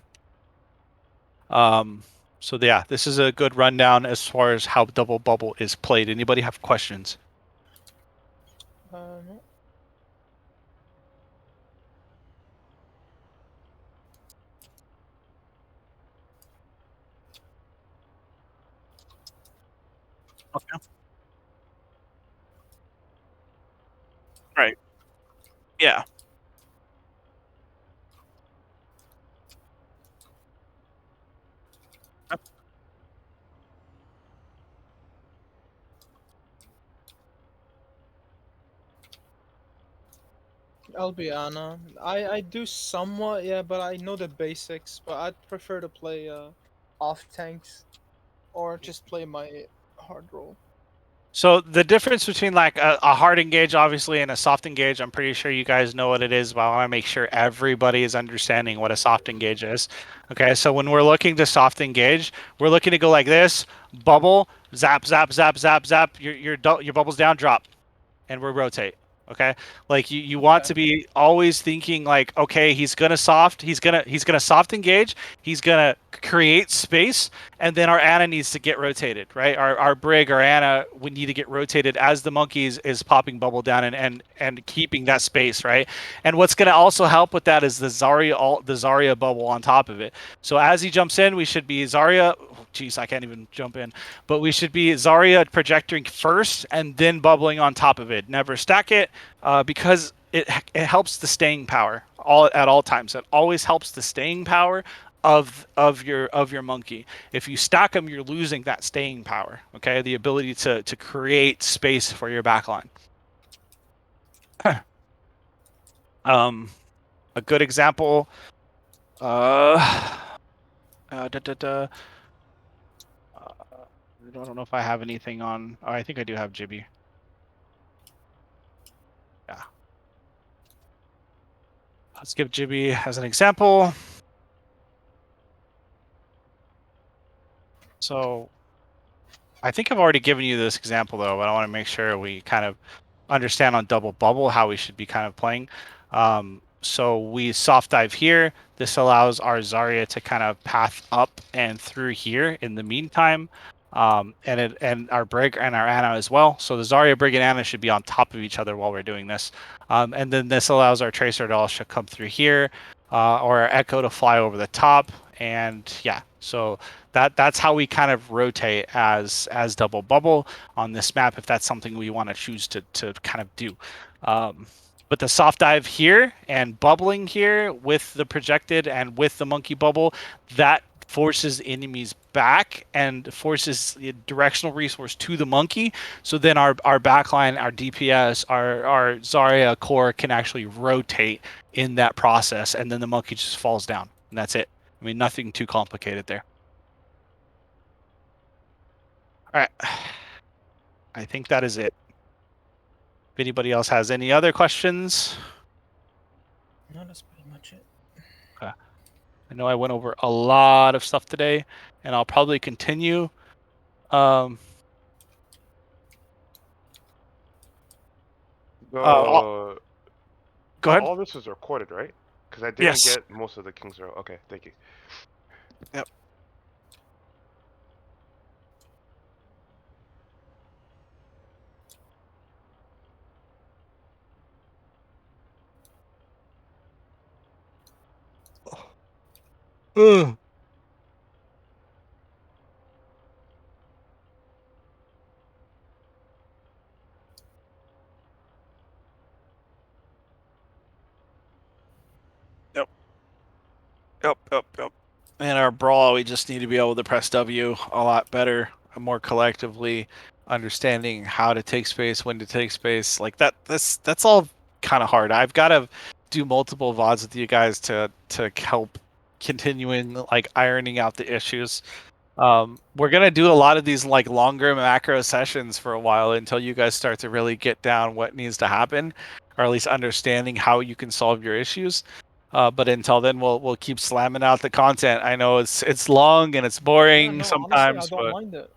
So yeah, this is a good rundown as far as how double bubble is played. Anybody have questions? No. Okay. Right. Yeah. I'll be Ana. I do somewhat, yeah, but I know the basics. But I'd prefer to play off tanks or just play my hard role. So the difference between like a hard engage, obviously, and a soft engage, I'm pretty sure you guys know what it is, but I want to make sure everybody is understanding what a soft engage is. Okay, so when we're looking to soft engage, we're looking to go like this, bubble, zap, zap, zap, zap, zap, your bubbles down, drop, and we rotate. Okay, like you want to be always thinking like, okay, he's gonna soft engage, he's gonna create space, and then our Ana needs to get rotated, right? Our Brig, our Ana, we need to get rotated as the monkey is popping bubble down and keeping that space, right? And what's gonna also help with that is the Zarya bubble on top of it. So as he jumps in, we should be Zarya. Jeez, I can't even jump in. But we should be Zarya projecting first and then bubbling on top of it. Never stack it, because it helps the staying power at all times. It always helps the staying power of your monkey. If you stack them, you're losing that staying power. Okay, the ability to create space for your backline. A good example. I don't know if I have anything on. Oh, I think I do have Jibby. Yeah. Let's give Jibby as an example. So I think I've already given you this example though, but I want to make sure we kind of understand on double bubble how we should be kind of playing. So we soft dive here. This allows our Zarya to kind of path up and through here in the meantime. And our Brig and our Ana as well. So the Zarya, Brig, and Ana should be on top of each other while we're doing this. And then this allows our Tracer to also come through here, or our Echo to fly over the top. And yeah, so that's how we kind of rotate as double bubble on this map, if that's something we want to choose to kind of do. But the soft dive here and bubbling here with the projected and with the monkey bubble, that forces enemies back and forces the directional resource to the monkey. So then our backline, our DPS, our Zarya core can actually rotate in that process, and then the monkey just falls down, and that's it. I mean, nothing too complicated there. All right. I think that is it. If anybody else has any other questions. No, that's pretty much it. Okay. I know I went over a lot of stuff today, and I'll probably continue. The Go ahead. All this is recorded, right? Because I didn't Yes. get most of the King's Row. Okay, thank you. Yep. Ugh. Yep. And our brawl, we just need to be able to press W a lot better, more collectively, understanding how to take space, when to take space. Like that's all kind of hard. I've got to do multiple VODs with you guys to help continuing like ironing out the issues. We're gonna do a lot of these like longer macro sessions for a while until you guys start to really get down what needs to happen, or at least understanding how you can solve your issues. But until then, we'll keep slamming out the content. I know it's long and it's boring No, sometimes, honestly, I don't but mind it.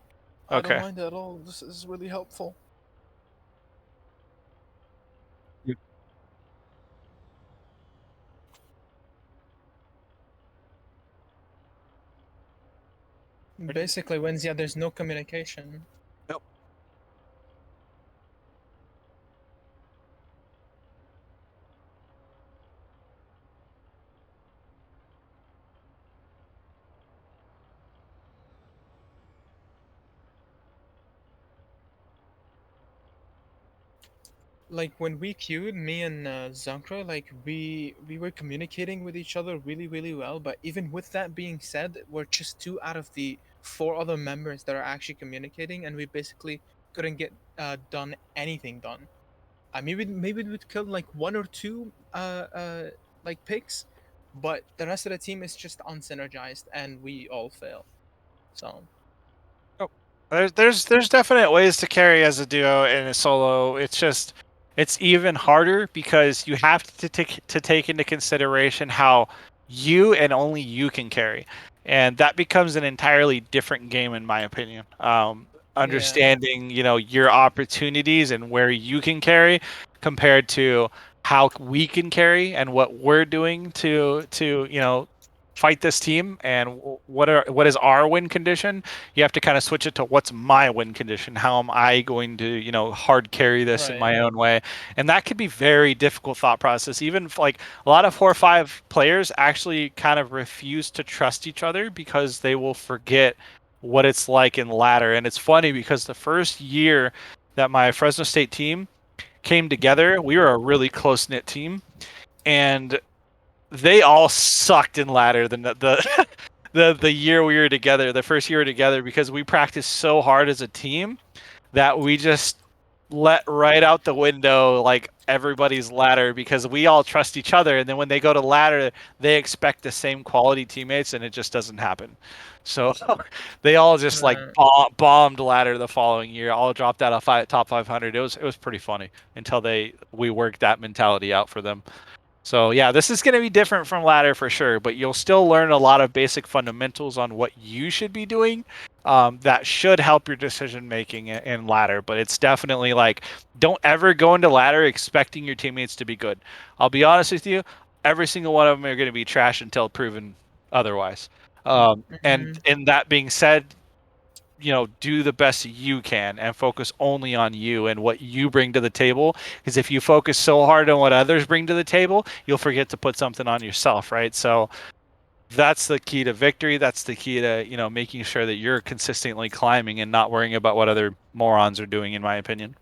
I okay. don't mind it at all. This is really helpful. Basically, when there's no communication. Nope. Like when we queued, me and Zankra, like we were communicating with each other really well. But even with that being said, we're just 2 out of the 4 other members that are actually communicating, and we basically couldn't get done anything done. Maybe we'd kill like 1 or 2 like picks, but the rest of the team is just unsynergized, and we all fail. So There's definite ways to carry as a duo and a solo. It's just it's even harder because you have to take into consideration how you and only you can carry, and that becomes an entirely different game in my opinion. Understanding your opportunities and where you can carry compared to how we can carry and what we're doing to fight this team and what is our win condition. You have to kind of switch it to what's my win condition. How am I going to hard carry this in Right. my own way? And that could be very difficult thought process. Even like a lot of 4-5 players actually kind of refuse to trust each other because they will forget what it's like in ladder. And it's funny because the first year that my Fresno State team came together, we were a really close knit team, and they all sucked in ladder the year we were together, the first year we were together, because we practiced so hard as a team that we just let right out the window like everybody's ladder because we all trust each other, and then when they go to ladder they expect the same quality teammates and it just doesn't happen. So they all just like Right. bombed ladder the following year, all dropped out of top 500. It was pretty funny until we worked that mentality out for them. So yeah, this is going to be different from ladder for sure, but you'll still learn a lot of basic fundamentals on what you should be doing. That should help your decision making in ladder. But it's definitely like, don't ever go into ladder expecting your teammates to be good. I'll be honest with you, every single one of them are going to be trash until proven otherwise. And that being said, do the best you can and focus only on you and what you bring to the table. Because if you focus so hard on what others bring to the table, you'll forget to put something on yourself, right? So that's the key to victory. That's the key to, making sure that you're consistently climbing and not worrying about what other morons are doing, in my opinion.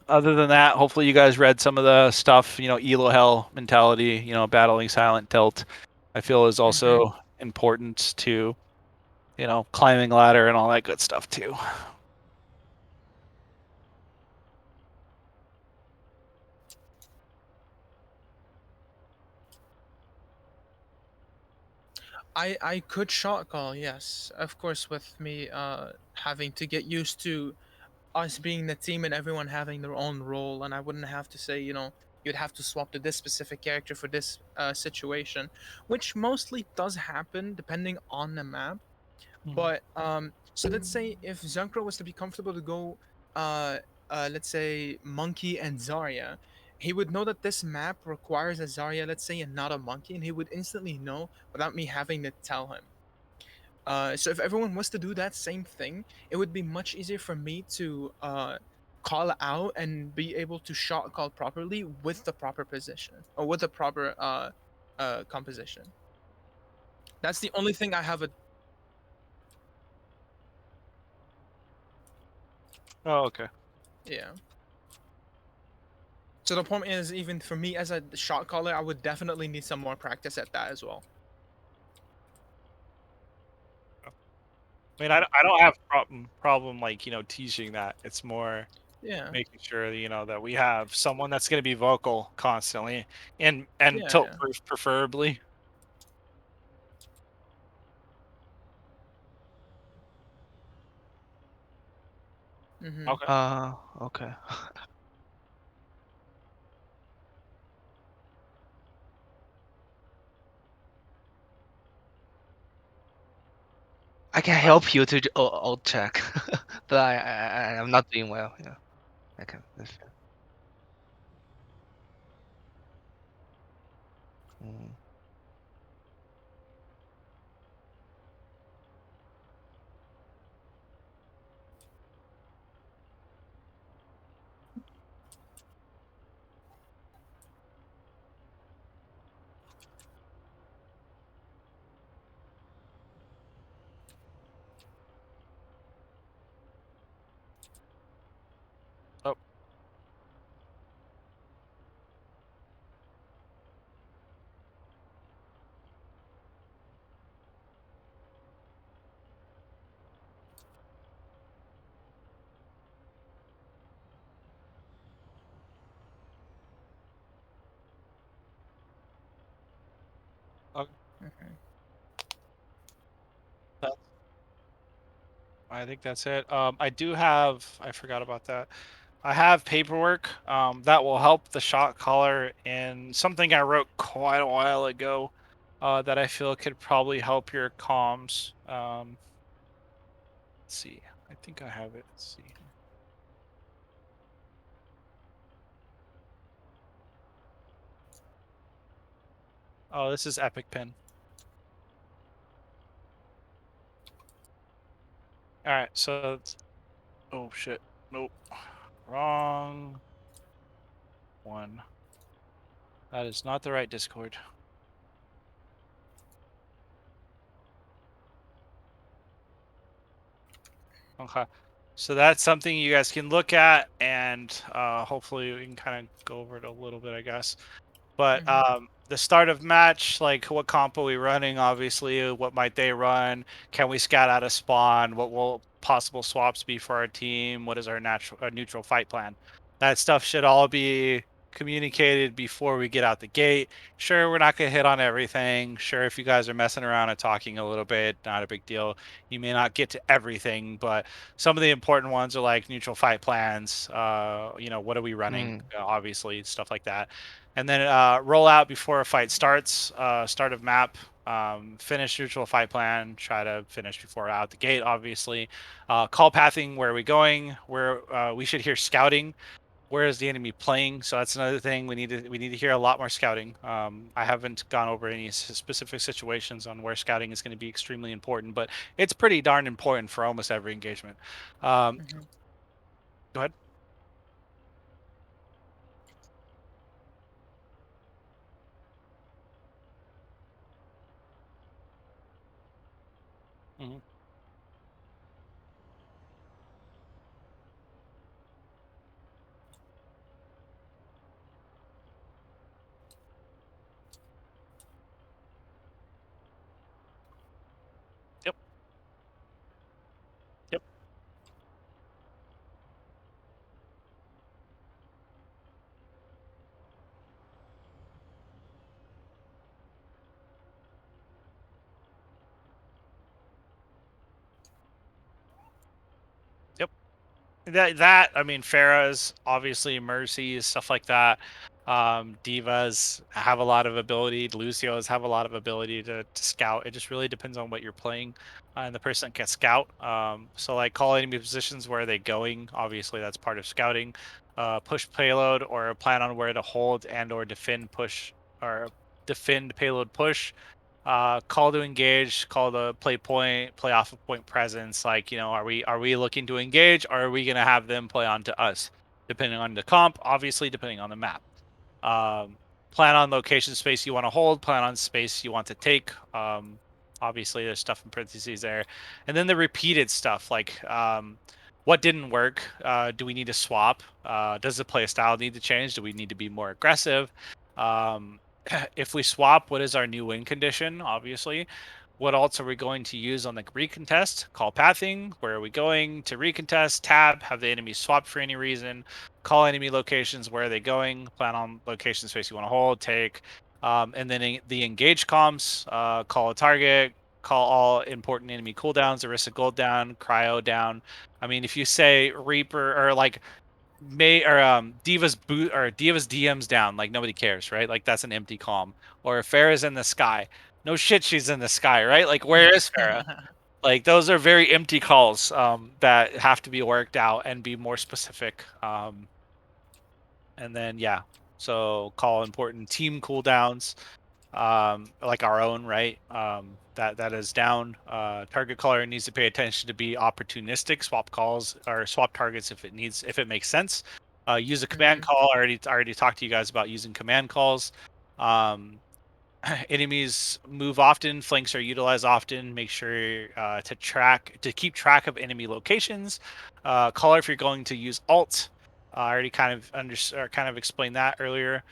Other than that, hopefully you guys read some of the stuff, Elo Hell mentality, battling silent tilt, I feel is also important to, climbing ladder and all that good stuff too. I could shot call, yes. Of course, with me having to get used to us being the team and everyone having their own role, and I wouldn't have to say, you'd have to swap to this specific character for this situation, which mostly does happen depending on the map. But so let's say if Zunkro was to be comfortable to go, uh, let's say Monkey and Zarya, he would know that this map requires a Zarya, let's say, and not a Monkey, and he would instantly know without me having to tell him. So if everyone was to do that same thing, it would be much easier for me to call out and be able to shot call properly with the proper position or with the proper composition. That's the only thing I have a Oh, okay. yeah. So the point is, even for me as a shot caller, I would definitely need some more practice at that as well. I mean, I don't have problem like teaching that. It's more Yeah, making sure that we have someone that's going to be vocal constantly and yeah, tilt yeah. proof preferably. Mm-hmm. Okay. Okay. I can help you to alt check, but I'm not doing well. Yeah, I can. That's fair. Mm. Oh, okay. Mm-hmm. That- I think that's it. I forgot about that. I have paperwork that will help the shot caller in something I wrote quite a while ago. that I feel could probably help your comms. Let's see. I think I have it. Let's see. Oh, this is Epic Pen. All right, so oh shit, nope, wrong one. That is not the right Discord. Okay, so that's something you guys can look at, and hopefully we can kind of go over it a little bit, I guess. But the start of match, like what comp are we running? Obviously, what might they run? Can we scout out a spawn? What will possible swaps be for our team? What is our neutral fight plan? That stuff should all be communicated before we get out the gate. Sure, we're not gonna hit on everything. Sure, if you guys are messing around and talking a little bit, not a big deal. You may not get to everything, but some of the important ones are like neutral fight plans. You know, what are we running? Obviously, stuff like that. And then roll out before a fight starts. Start of map. Finish neutral fight plan. Try to finish before out the gate. Obviously, call pathing. Where are we going? Where we should hear scouting. Where is the enemy playing? So that's another thing we need to hear a lot more scouting. I haven't gone over any specific situations on where scouting is going to be extremely important, but it's pretty darn important for almost every engagement. Go ahead. Mm-hmm. Yep. Yep. Yep. That I mean, Pharah's obviously Mercy's stuff like that. Divas have a lot of ability. Lucio's have a lot of ability to scout. It just really depends on what you're playing, and the person can scout. So like call enemy positions, where are they going? Obviously, that's part of scouting. Push payload or plan on where to hold and or defend push or defend payload push. Call to engage, call to play point, play off of point presence. Like, you know, are we looking to engage, or are we gonna have them play onto us? Depending on the comp, obviously, depending on the map. Plan on location space you want to hold, plan on space you want to take. Obviously, there's stuff in parentheses there, and then the repeated stuff like what didn't work. Do we need to swap? Does the play style need to change? Do we need to be more aggressive? If we swap, what is our new win condition? Obviously, what alts are we going to use on the recontest? Call pathing. Where are we going to recontest? Tab. Have the enemy swapped for any reason? Call enemy locations. Where are they going? Plan on location space you want to hold. Take. And then the engage comms. Call a target. Call all important enemy cooldowns. Orisa gold down. Cryo down. I mean, if you say Reaper or like Diva's boot or Diva's DMs down, like nobody cares, right? Like that's an empty calm. Or if Farah's in the sky, no shit, she's in the sky, right? Like where is Farah? Like those are very empty calls that have to be worked out and be more specific. And then yeah, so call important team cooldowns, like our own, right? That is down. Target caller needs to pay attention to be opportunistic. Swap calls or swap targets if it makes sense. Use a command call. I already talked to you guys about using command calls. Enemies move often, flanks are utilized often. Make sure to keep track of enemy locations. Caller if you're going to use alt. I already kind of explained that earlier.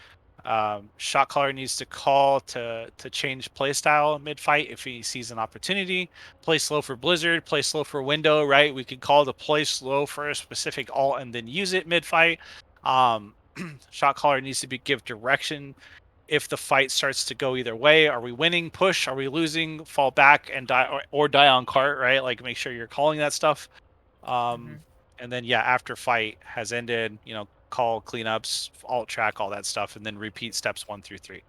Shot caller needs to call to change playstyle mid fight if he sees an opportunity. Play slow for Blizzard, play slow for Window, right? We could call to play slow for a specific alt and then use it mid fight. Shot caller needs to give direction if the fight starts to go either way. Are we winning, push? Are we losing, fall back and die or die on cart, right? Like make sure you're calling that stuff. And then yeah, after fight has ended, you know, call cleanups, alt track, all that stuff, and then repeat steps 1 through 3.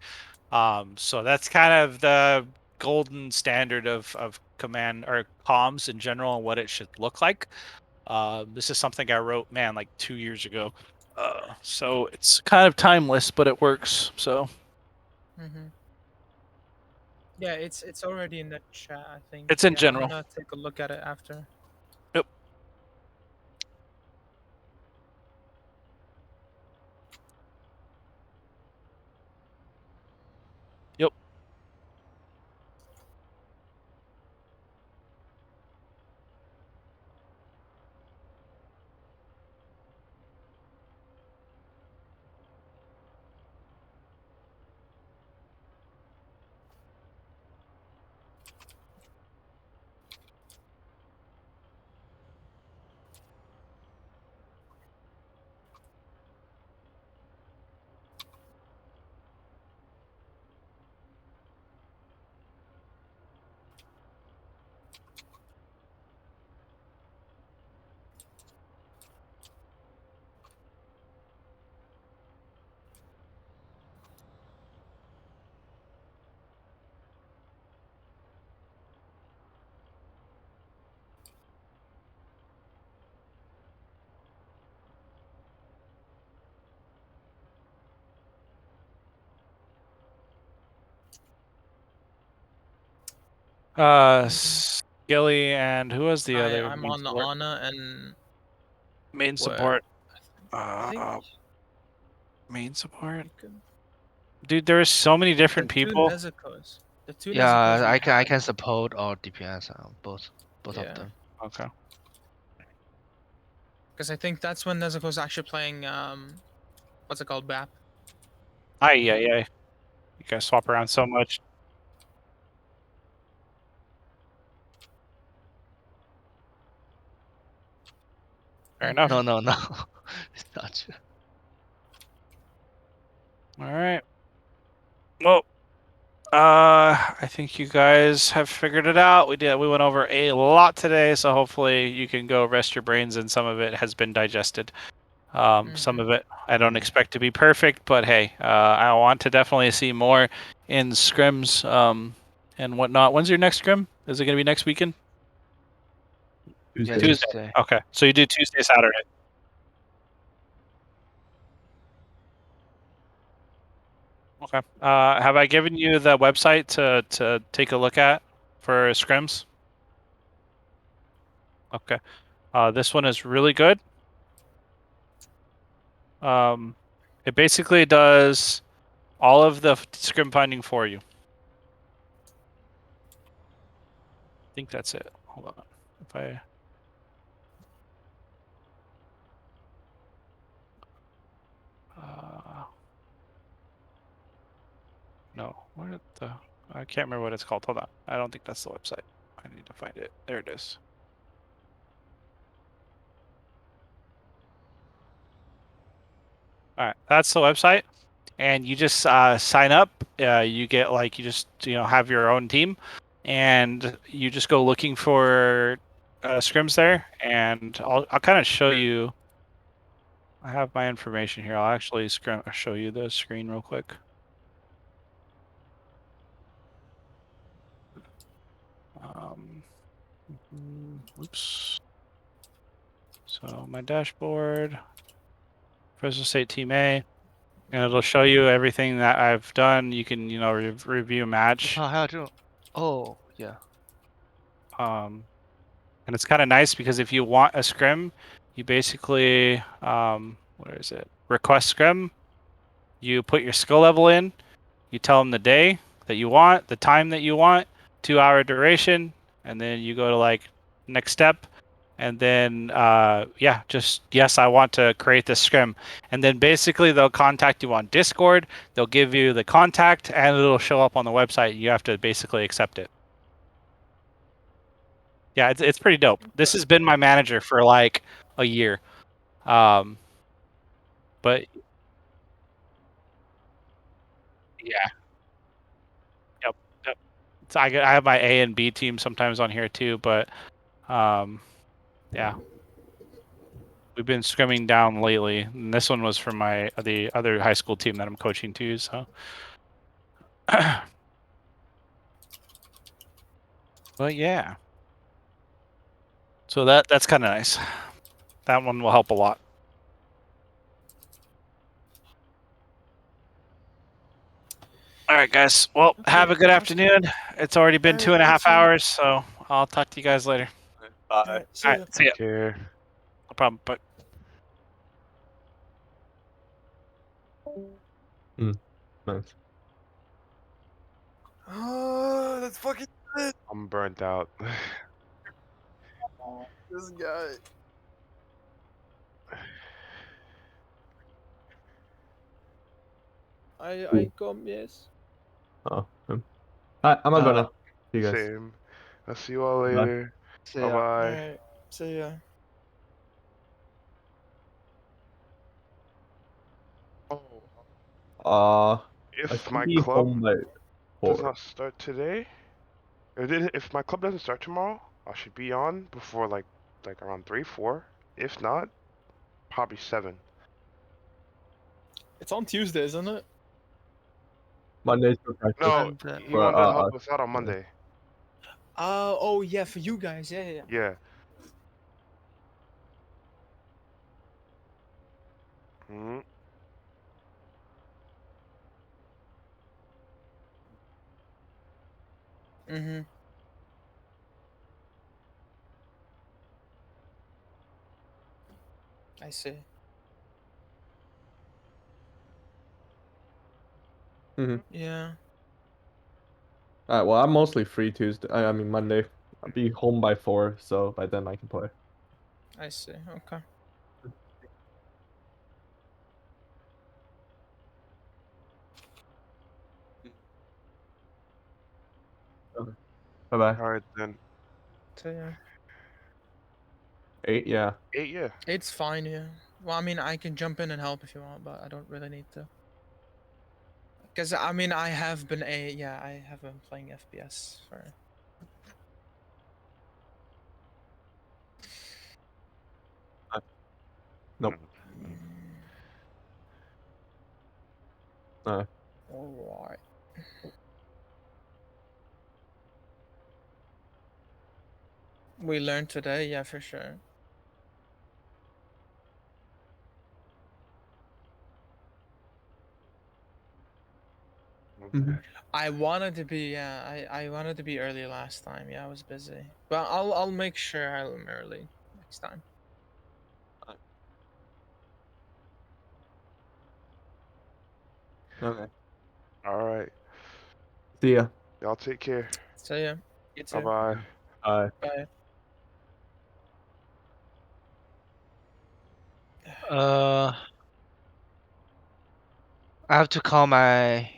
So that's kind of the golden standard of command or comms in general and what it should look like. This is something I wrote, man, like 2 years ago. So it's kind of timeless, but it works. So Mm-hmm. Yeah, it's already in the chat, I think. it's in Yeah, I'm general. gonna take a look at it after. Yep. Yep. Skilly and who was the other I'm main on the support? Ana and Main what? support. I think Main support. you could. Dude, there are so many different The two people. Nezuko's. The two Yeah, Nezuko's we I have. can support all DPS, both of Yeah, them. Okay. because I think that's when Nezuko's actually playing what's it called, BAP. Yeah. You guys swap around so much. Fair enough. No, no, it's not true. All right. Well, I think you guys have figured it out. We went over a lot today, so hopefully you can go rest your brains and some of it has been digested. Some of it I don't expect to be perfect, but hey, I want to definitely see more in scrims and whatnot. When's your next scrim? Is it going to be next weekend? Yeah, Tuesday. Tuesday. Okay, so you do Tuesday, Saturday. Okay. Have I given you the website to take a look at for scrims? Okay. This one is really good. It basically does all of the scrim finding for you. I think that's it. Hold on. If I no, what the? I can't remember what it's called. Hold on. I don't think that's the website. I need to find it. There it is. All right, that's the website, and you just sign up. You get like you just have your own team, and you just go looking for scrims there, and I'll kind of show you. I have my information here. I'll actually show you the screen real quick. Oops. So my dashboard, Fresno State Team A, and it'll show you everything that I've done. You can, review a match. Oh, yeah. And it's kind of nice because if you want a scrim, you basically, where is it? Request scrim. You put your skill level in. You tell them the day that you want, the time that you want, 2-hour duration, and then you go to like next step. And then, just yes, I want to create this scrim. And then basically they'll contact you on Discord. They'll give you the contact, and it'll show up on the website. You have to basically accept it. Yeah, it's pretty dope. This has been my manager for like a year. But yeah, yep. So I have my A and B team sometimes on here too, but yeah. We've been scrimming down lately, and this one was for the other high school team that I'm coaching too. So But yeah. So that's kind of nice. That one will help a lot. All right, guys. Well, have a good afternoon. It's already been All right, 2.5 you too. hours, so I'll talk to you guys later. All Bye. right, see All ya. right, see ya. Take care. No problem. Bye. Nice. Oh, that's fucking good. I'm burnt out. This guy. I come, yes. Oh. I'm not gonna. See you guys. Same. I'll see you all Bye. later. See Bye ya. All bye. right, see ya. Oh, I if should my be club home by does 4. not start today, if my club doesn't start tomorrow, I should be on before like around 3, 4. If not, probably 7. It's on Tuesday, isn't it? Monday's for practice. No, And he For wanted to help us out on Monday. Oh yeah, for you guys. Yeah, yeah, yeah. Yeah. Hmm. Mhm. I see. Yeah, Alright, well, I'm mostly free Tuesday. I mean Monday. I'll be home by 4, so by then I can play. I see. Okay. Bye bye. All right then. So yeah, 8, yeah. 8, yeah. it's fine. Yeah. Well, I mean, I can jump in and help if you want, but I don't really need to. Cause I mean, I have been I have been playing FPS for. Nope. Uh, Alright. We learned today, yeah, for sure. mhm. I wanted to be, yeah, I wanted to be early last time. Yeah, I was busy, but I'll make sure I'm early next time. Okay. All right. See ya. Y'all take care. So yeah, you Bye too. bye. Bye. Bye. I have to call my